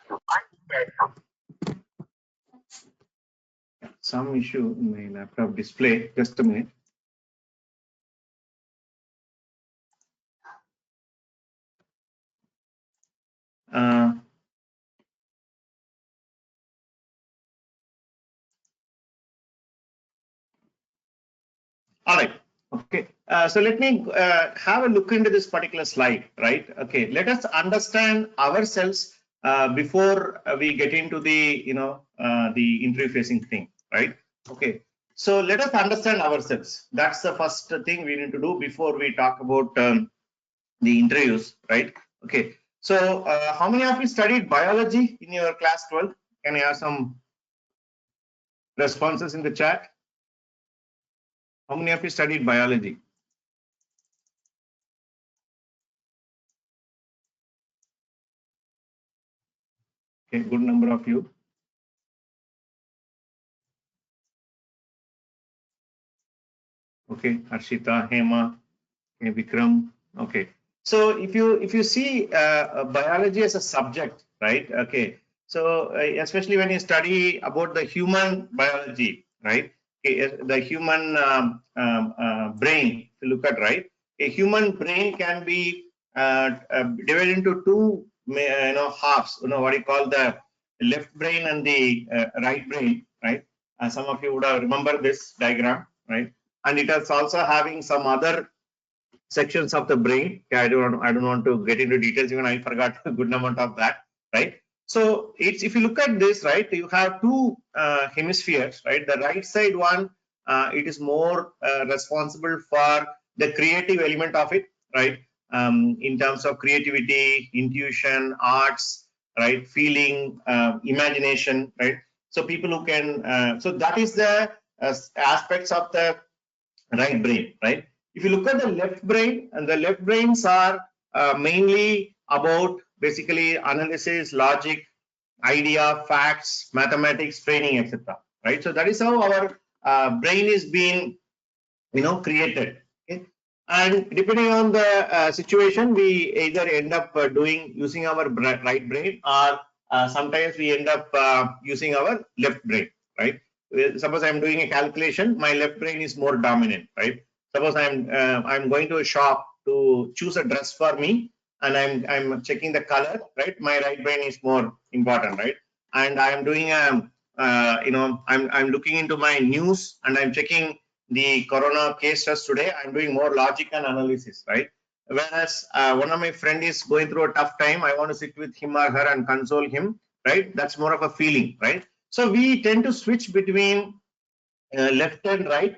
Speaker 2: Some issue in my laptop display. Just a minute. All right. Okay. So let me have a look into this particular slide, right? Okay. Let us understand ourselves before we get into the, the interview facing thing, right? Okay. So let us understand ourselves. That's the first thing we need to do before we talk about the interviews, right? Okay. So how many of you studied biology in your class 12? Can I have some responses in the chat? How many of you studied biology? Okay, good number of you. Okay, Harshita, Hema, okay, Vikram. Okay, so if you see biology as a subject, right? Okay, so especially when you study about the human biology, right? Okay, the human brain, if you look at, right? A human brain can be divided into two, halves. What you call the left brain and the right brain, right? Some of you would have remember this diagram, right? And it is also having some other sections of the brain. Okay, I don't want to get into details. Even I forgot a good amount of that, right? So it's, if you look at this, right, you have two hemispheres, right? The right side one, it is more responsible for the creative element of it, right? In terms of creativity, intuition, arts, right? Feeling, imagination, right? So people who can, so that is the aspects of the right brain, right? If you look at the left brain, and the left brains are mainly about basically analysis, logic, idea, facts, mathematics, training, etc. Right? So that is how our brain is being, created. Okay? And depending on the situation, we either end up using our right brain, or sometimes we end up using our left brain, right? Suppose I'm doing a calculation, my left brain is more dominant, right? Suppose I'm going to a shop to choose a dress for me, and I'm checking the color, right? My right brain is more important, right? And I'm doing I'm looking into my news, and I'm checking the corona cases today. I'm doing more logic and analysis, right? Whereas one of my friend is going through a tough time, I want to sit with him or her and console him, right? That's more of a feeling, right? So we tend to switch between left and right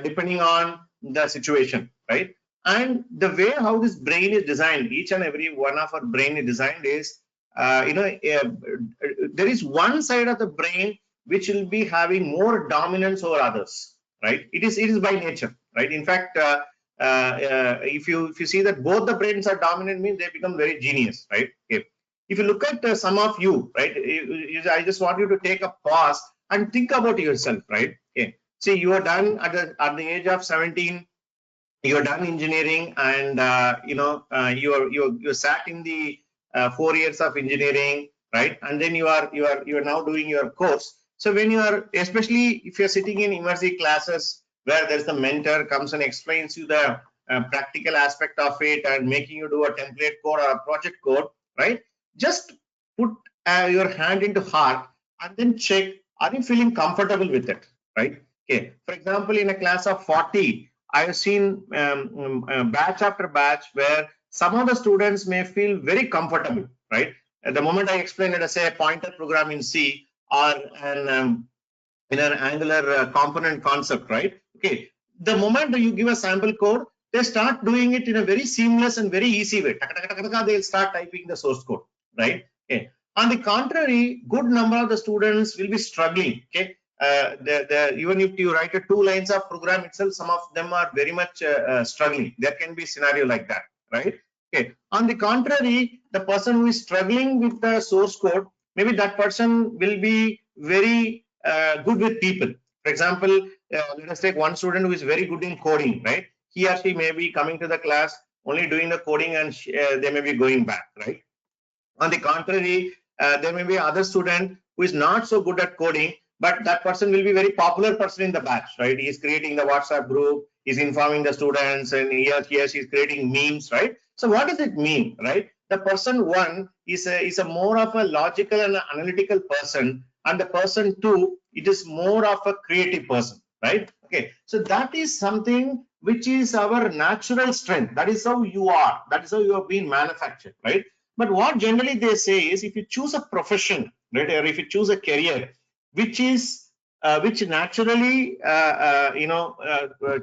Speaker 2: depending on the situation, right? And the way how this brain is designed, each and every one of our brain is designed is, there is one side of the brain which will be having more dominance over others, right? It is by nature, right? In fact, if you see that both the brains are dominant, means they become very genius, right? Okay. If you look at some of you, right, I just want you to take a pause and think about yourself, right? Okay. See, you are done at the age of 17. You are done engineering, and you sat in the 4 years of engineering, right? And then you are now doing your course. So when you are, especially if you are sitting in immersive classes where there's the mentor comes and explains you the practical aspect of it and making you do a template code or a project code, right? Just put your hand into heart and then check, are you feeling comfortable with it, right? Okay. For example, in a class of 40, I have seen batch after batch where some of the students may feel very comfortable, right? At the moment I explain, let us say, a pointer program in C or an in an Angular component concept, right? Okay. The moment you give a sample code, they start doing it in a very seamless and very easy way. They'll start typing the source code, right? Okay. On the contrary, good number of the students will be struggling. Okay. Even if you write a 2 lines of program itself, some of them are very much struggling. There can be scenario like that, right? Okay. On the contrary, the person who is struggling with the source code, maybe that person will be very good with people. For example, let us take one student who is very good in coding, right? He or she may be coming to the class, only doing the coding, and they may be going back, right? On the contrary, there may be other student who is not so good at coding, but that person will be very popular person in the batch, right? He is creating the WhatsApp group, he's informing the students, and he or she is creating memes, right? So what does it mean, right? The person one is a more of a logical and analytical person, and the person two, it is more of a creative person, right? Okay, so that is something which is our natural strength. That is how you are. That is how you have been manufactured, right? But what generally they say is, if you choose a profession, right, or if you choose a career, which is which naturally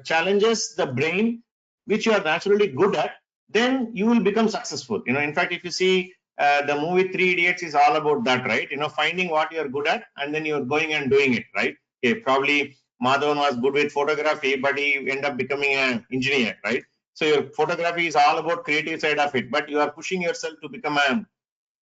Speaker 2: challenges the brain, which you are naturally good at, then you will become successful. In fact, if you see the movie Three Idiots is all about that, right? Finding what you are good at and then you're going and doing it, right? Okay, probably Madhavan was good with photography, but he ended up becoming an engineer, right? So your photography is all about creative side of it, but you are pushing yourself to become a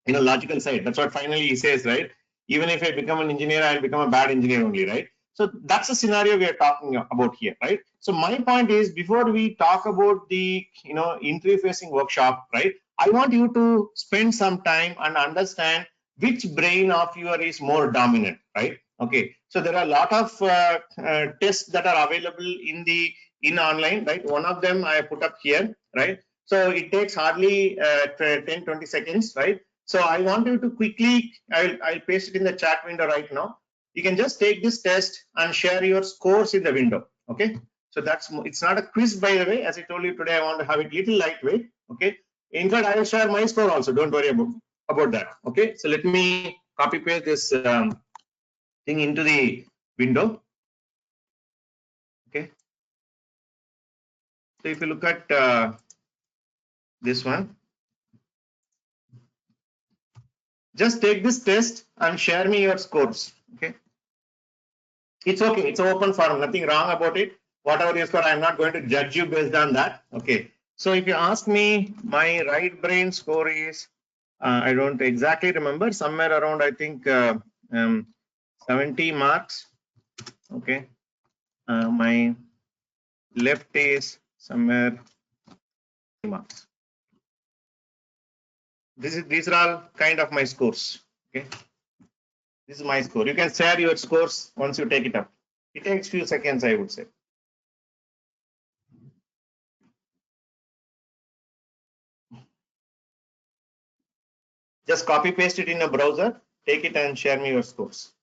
Speaker 2: logical side. That's what finally he says, right? Even if I become an engineer, I'll become a bad engineer only, right? So that's the scenario we are talking about here, right? So my point is, before we talk about the interfacing workshop, right? I want you to spend some time and understand which brain of yours is more dominant, right? Okay. So there are a lot of tests that are available in online, right? One of them I put up here, right? So it takes hardly 10-20 seconds, right? So I want you to quickly, I'll paste it in the chat window right now. You can just take this test and share your scores in the window. Okay. So it's not a quiz, by the way. As I told you today, I want to have it little lightweight. Okay. In fact, I will share my score also. Don't worry about that. Okay. So let me copy paste this thing into the window. Okay. So if you look at this one, just take this test and share me your scores. Okay. It's okay. It's an open forum. Nothing wrong about it. Whatever you score, I'm not going to judge you based on that. Okay. So if you ask me, my right brain score is, I don't exactly remember, somewhere around, I think, 70 marks. Okay. My left is somewhere marks. These are all kind of my scores. Okay. This is my score. You can share your scores once you take it up. It takes few seconds, I would say. Just copy paste it in a browser, take it and share me your scores.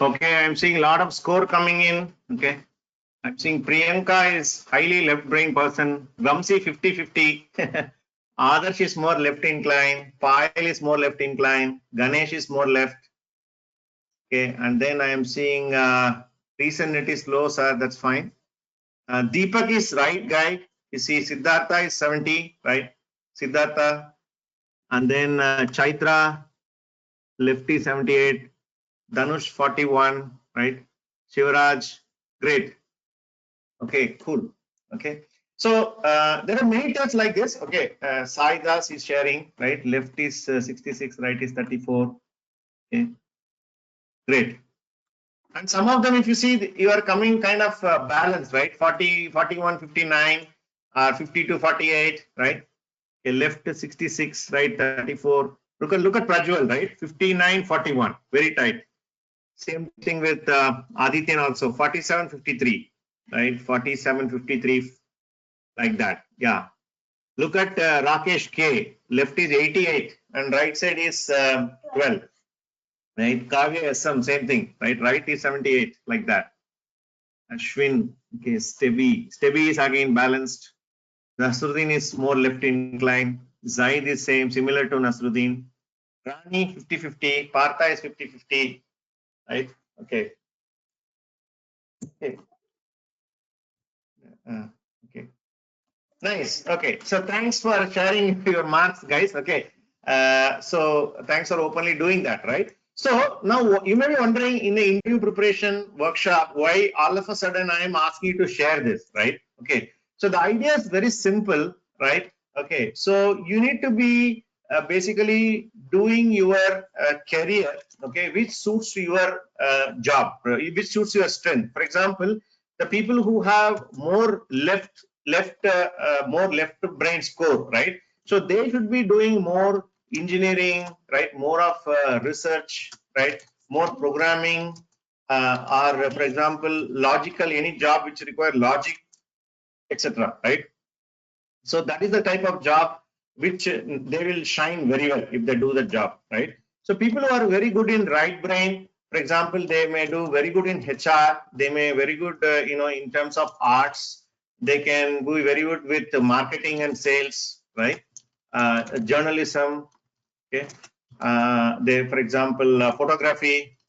Speaker 2: Okay, I'm seeing a lot of score coming in. Okay. I'm seeing Priyanka is highly left brain person. Vamsi 50-50. Adarsh is more left inclined. Payal is more left inclined. Ganesh is more left. Okay, and then I am seeing recent is low, sir. That's fine. Deepak is right guy. You see, Siddhartha is 70, right? Siddhartha, and then Chaitra lefty 78. Dhanush 41, right? Shivraj, great. Okay, cool. Okay. So there are many tests like this. Okay, Sai Das is sharing, right? Left is 66, right is 34. Okay, great. And some of them, if you see, you are coming kind of balanced, right? 40, 41, 59, 52, 48, right? Okay, left is 66, right? 34. Look at Prajwal, right? 59, 41, very tight. Same thing with Adityan also, 47, 53, right? 47, 53, like that. Yeah. Look at Rakesh K. Left is 88 and right side is 12. Right. Kavya SM, same thing. Right is 78, like that. Ashwin, okay, Stebi. Stebi is again balanced. Nasruddin is more left inclined. Zaid is same, similar to Nasruddin. Rani 50-50. Partha is 50-50. Right. Okay. Okay. Okay. Nice. Okay. So thanks for sharing your marks, guys. Okay. So thanks for openly doing that, right? So now you may be wondering in the interview preparation workshop, why all of a sudden I am asking you to share this, right? Okay. So the idea is very simple, right? Okay. So you need to be basically doing your career, okay, which suits your job, which suits your strength. For example, the people who have more more left brain score, right? So they should be doing more engineering, right? More of research, right? More programming, or for example, logical, any job which require logic, etc. Right? So that is the type of job which they will shine very well if they do the job, right? So people who are very good in right brain, for example, they may do very good in HR. They may very good, in terms of arts. They can be very good with marketing and sales, right? Journalism, okay. They, for example, photography,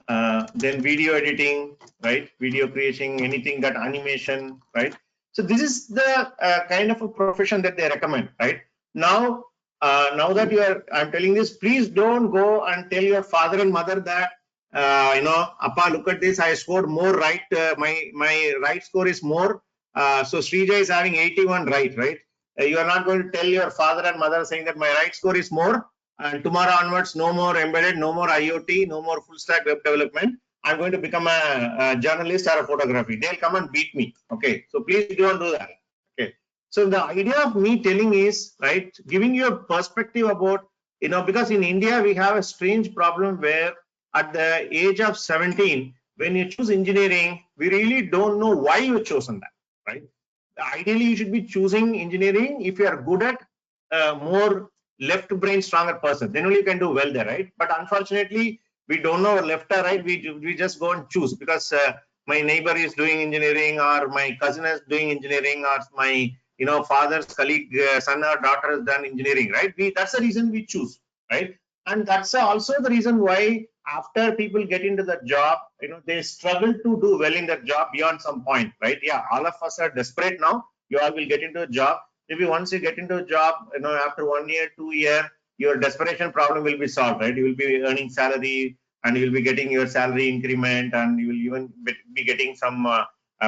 Speaker 2: then video editing, right? Video creation, anything that animation, right? So this is the kind of a profession that they recommend, right? Now, now that I'm telling this, please don't go and tell your father and mother that, Appa, look at this, I scored more right, my right score is more. So Srija is having 81 right? You are not going to tell your father and mother saying that my right score is more, and tomorrow onwards, no more embedded, no more IoT, no more full stack web development. I'm going to become a journalist or a photography. They'll come and beat me. Okay. So please don't do that. Okay. So the idea of me telling is, right, giving you a perspective about, because in India, we have a strange problem where at the age of 17, when you choose engineering, we really don't know why you've chosen that, right? Ideally, you should be choosing engineering if you are good at more left brain stronger person, then only you can do well there, right? But unfortunately, we don't know left or right. We just go and choose because my neighbor is doing engineering, or my cousin is doing engineering, or my father's colleague son or daughter has done engineering, right? That's the reason we choose, right? And that's also the reason why after people get into the job, they struggle to do well in that job beyond some point, right? Yeah, all of us are desperate now. You all will get into a job. Maybe once you get into a job, after 1 year, 2 year, your desperation problem will be solved, right? You will be earning salary, and you will be getting your salary increment, and you will even be getting some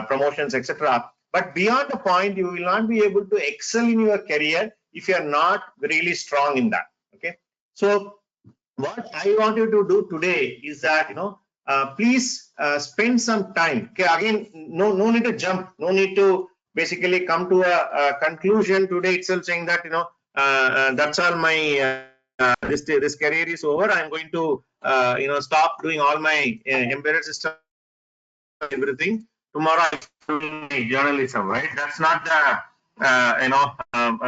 Speaker 2: promotions, etc. But beyond the point, you will not be able to excel in your career if you are not really strong in that. Okay. So what I want you to do today is that, please spend some time. Okay. Again, no need to jump. No need to basically come to a conclusion today itself saying that, that's all my this career is over. I'm going to stop doing all my embedded system, everything. Tomorrow I'm doing journalism, right? That's not the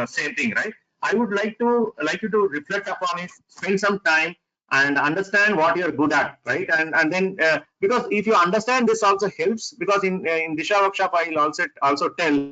Speaker 2: same thing, right? I would like you to reflect upon it, spend some time, and understand what you're good at, right? And then because if you understand, this also helps, because in Disha workshop I'll also tell,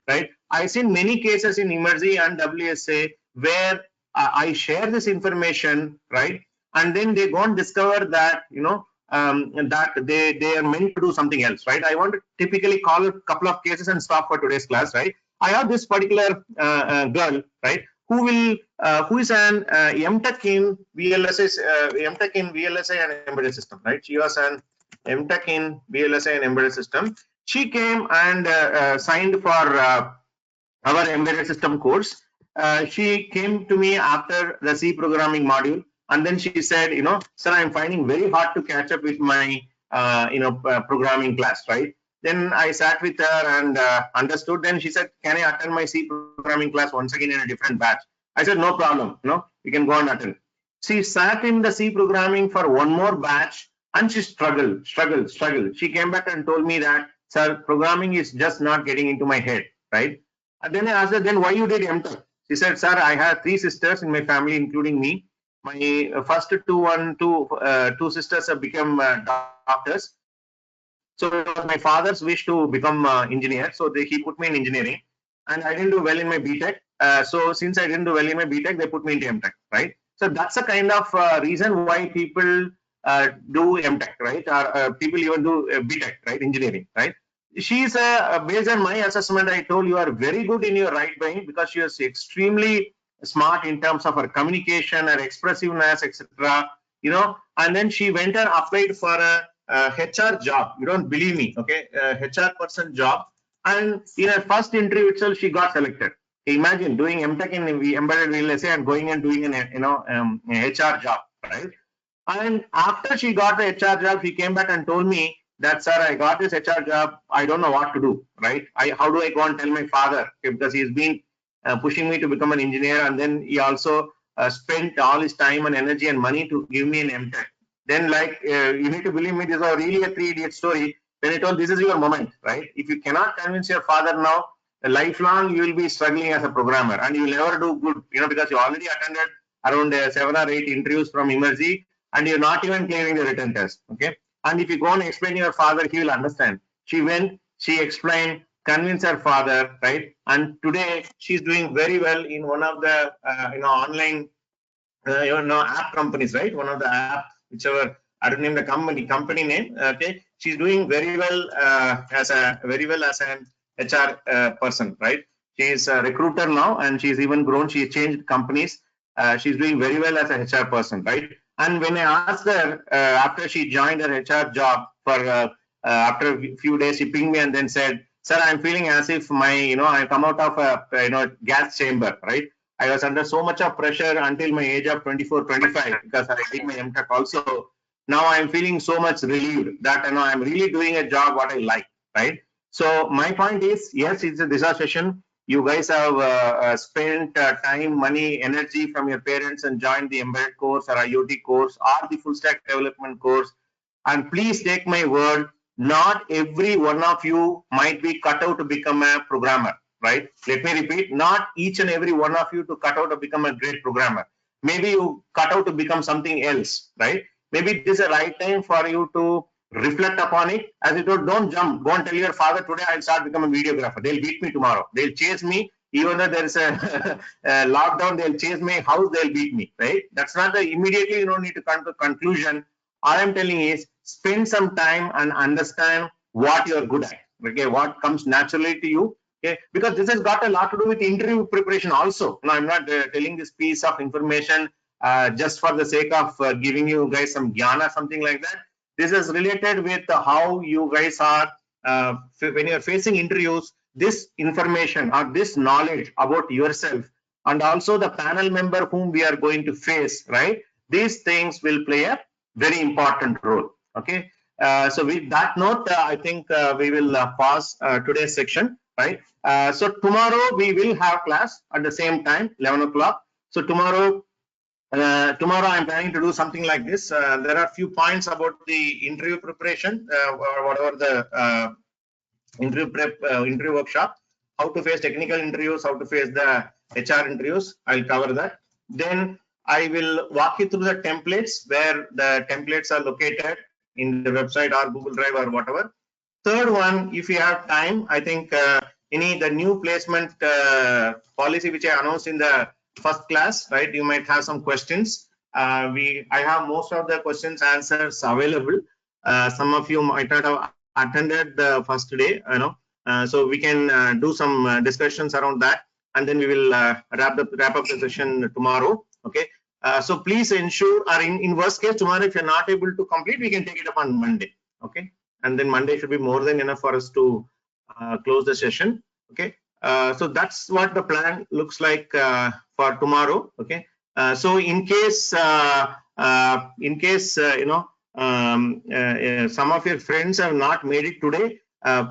Speaker 2: right? I've seen many cases in Emergy and WSA where I share this information, right? And then they go and discover that, that they are meant to do something else, right? I want to typically call a couple of cases and stop for today's class, right? I have this particular girl, right, who is an MTech in VLSI and embedded system, right? She was an MTech in VLSI and embedded system. She came and signed for our embedded system course. She came to me after the C programming module, and then she said, sir, I'm finding very hard to catch up with my programming class, right? Then I sat with her and understood. Then she said, can I attend my C programming class once again in a different batch? I said, no problem, you can go and attend. She sat in the C programming for one more batch, and she struggled. She came back and told me that, sir, programming is just not getting into my head, right? And then I asked her, then why you did MTech? She said, sir, I have 3 sisters in my family, including me. My first two sisters have become doctors. So it was my father's wish to become engineer. So he put me in engineering, and I didn't do well in my BTech. So since I didn't do well in my BTech, they put me into MTech, right? So that's the kind of reason why people do MTech, right? Or people even do BTech, right? Engineering, right? She's based on my assessment, I told you are very good in your right brain, because she was extremely smart in terms of her communication, her expressiveness, etc. And then she went and applied for a HR job. You don't believe me, okay? HR person job, and in her first interview itself, she got selected. Imagine doing MTech in embedded VLSI and going and doing an HR job, right? And after she got the HR job, she came back and told me that, sir, I got this HR job. I don't know what to do, right? How do I go and tell my father? Because he's been pushing me to become an engineer, and then he also spent all his time and energy and money to give me an MTech. Then, you need to believe me, this is really a 3-idiot story. Then I told, this is your moment, right? If you cannot convince your father now, lifelong you will be struggling as a programmer, and you will never do good, because you already attended around 7 or 8 interviews from Emergy, and you're not even clearing the written test, okay? And if you go and explain to your father, he will understand. She went, she explained, convinced her father, right? And today she's doing very well in one of the online app companies, right? One of the app, whichever, I don't name the company name. Okay, she's doing very well as an HR person, right? She's a recruiter now, and she's even grown. She changed companies. She's doing very well as a HR person, right? And when I asked her after she joined her HR job, for after a few days, she pinged me and then said, "Sir, I'm feeling as if I come out of a gas chamber, right? I was under so much of pressure until my age of 24, 25, because I did my MTech also. Now I'm feeling so much relieved that I'm really doing a job what I like, right?" So my point is, yes, it's a Disha session. You guys have spent time, money, energy from your parents and joined the embedded course or IoT course or the full stack development course. And please take my word, not every one of you might be cut out to become a programmer, right? Let me repeat, not each and every one of you to cut out to become a great programmer. Maybe you cut out to become something else, right? Maybe this is the right time for you to reflect upon it. As you told, don't jump. Go and tell your father, today I'll start becoming a videographer. They'll beat me tomorrow. They'll chase me. Even though there is a lockdown, they'll chase my house, they'll beat me, right? That's not the immediately, you don't need to come to conclusion. All I'm telling is, spend some time and understand what you're good at, okay? What comes naturally to you, okay? Because this has got a lot to do with interview preparation also. Now, I'm not telling this piece of information just for the sake of giving you guys some jnana, something like that. This is related with how you guys are, when you're facing interviews, this information or this knowledge about yourself and also the panel member whom we are going to face, right? These things will play a very important role, okay? So with that note, I think we will pause today's section, right? So tomorrow we will have class at the same time, 11 o'clock. So tomorrow I'm planning to do something like this. There are a few points about the interview preparation, or whatever the interview workshop, how to face technical interviews, how to face the HR interviews. I'll cover that. Then I will walk you through the templates where the templates are located in the website or Google Drive or whatever. Third one, if you have time, I think the new placement policy which I announced in the first class, right? You might have some questions. I have most of the questions answers available. Some of you might not have attended the first day, so we can do some discussions around that, and then we will wrap up the session tomorrow. Okay. So please ensure, or in worst case tomorrow, if you're not able to complete, we can take it up on Monday. Okay. And then Monday should be more than enough for us to close the session. Okay. So that's what the plan looks like for tomorrow. Okay. So in case some of your friends have not made it today,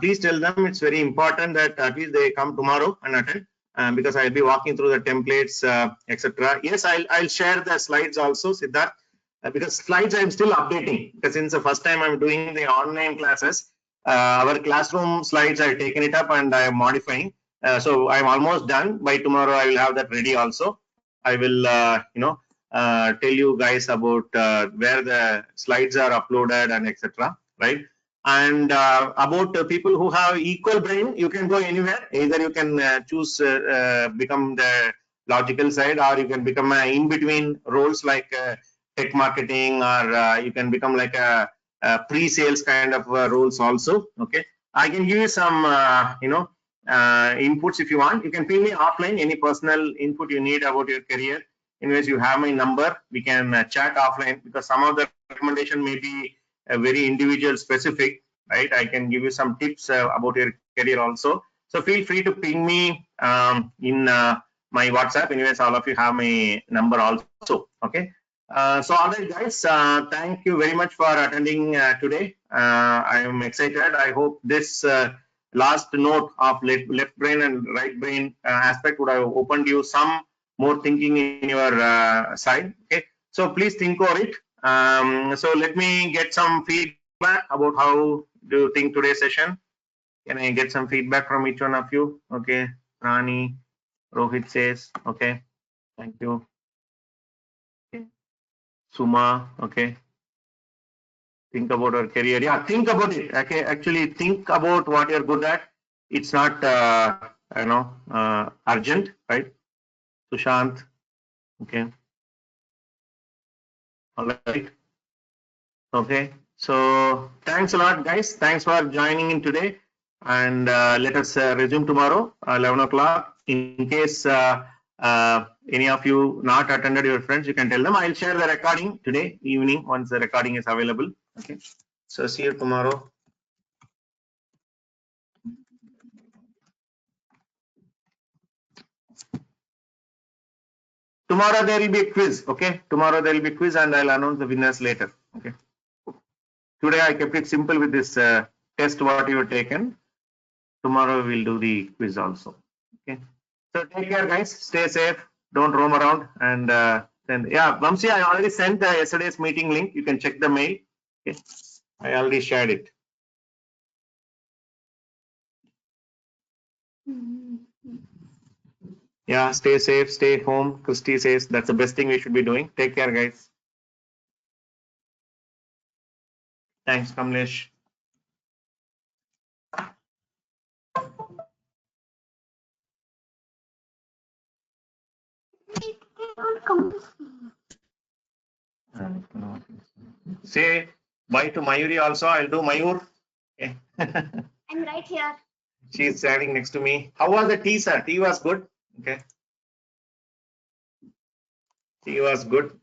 Speaker 2: please tell them it's very important that at least they come tomorrow and attend. Because I'll be walking through the templates, etc. Yes, I'll share the slides also, Siddharth, because slides I'm still updating, because since the first time I'm doing the online classes, our classroom slides I've taken it up and I'm modifying. So I'm almost done. By tomorrow I will have that ready also. I will tell you guys about where the slides are uploaded and etc. Right? And about people who have equal brain, you can go anywhere. Either you can choose become the logical side, or you can become in between roles like tech marketing, or you can become like a pre-sales kind of roles also. Okay, I can give you some inputs if you want. You can ping me offline any personal input you need about your career. Anyways, you have my number. We can chat offline, because some of the recommendation may be very individual specific, right? I can give you some tips about your career also. So feel free to ping me in my WhatsApp. Anyways, all of you have my number also. Okay. So all right, guys, thank you very much for attending today. I am excited. I hope this last note of left brain and right brain aspect would have opened you some more thinking in your side. Okay. So please think over it. So let me get some feedback about how do you think today's session. Can I get some feedback from each one of you? Okay, Rani, Rohit says, okay, thank you. Okay. Suma, okay. Think about our career. Yeah, think about it. Okay, actually think about what you're good at. It's not urgent, right? Sushant, okay. All right. Okay, so thanks a lot, guys. Thanks for joining in today, and let us resume tomorrow 11 o'clock. In case any of you not attended, your friends, you can tell them. I'll share the recording today evening once the recording is available. Okay, so see you tomorrow. Tomorrow there will be a quiz. Okay, tomorrow there will be a quiz, and I'll announce the winners later. Okay. Today I kept it simple with this test what you have taken. Tomorrow we'll do the quiz also. Okay. So take care, guys. Stay safe. Don't roam around. And then, yeah, Vamsi, I already sent yesterday's meeting link. You can check the mail. Okay. I already shared it. Yeah, stay safe, stay home. Christy says that's the best thing we should be doing. Take care, guys. Thanks, Kamlesh. Say bye to Mayuri also. I'll do Mayur. Okay.
Speaker 3: I'm right here.
Speaker 2: She's standing next to me. How was the tea, sir? Tea was good. Okay. Tea was good.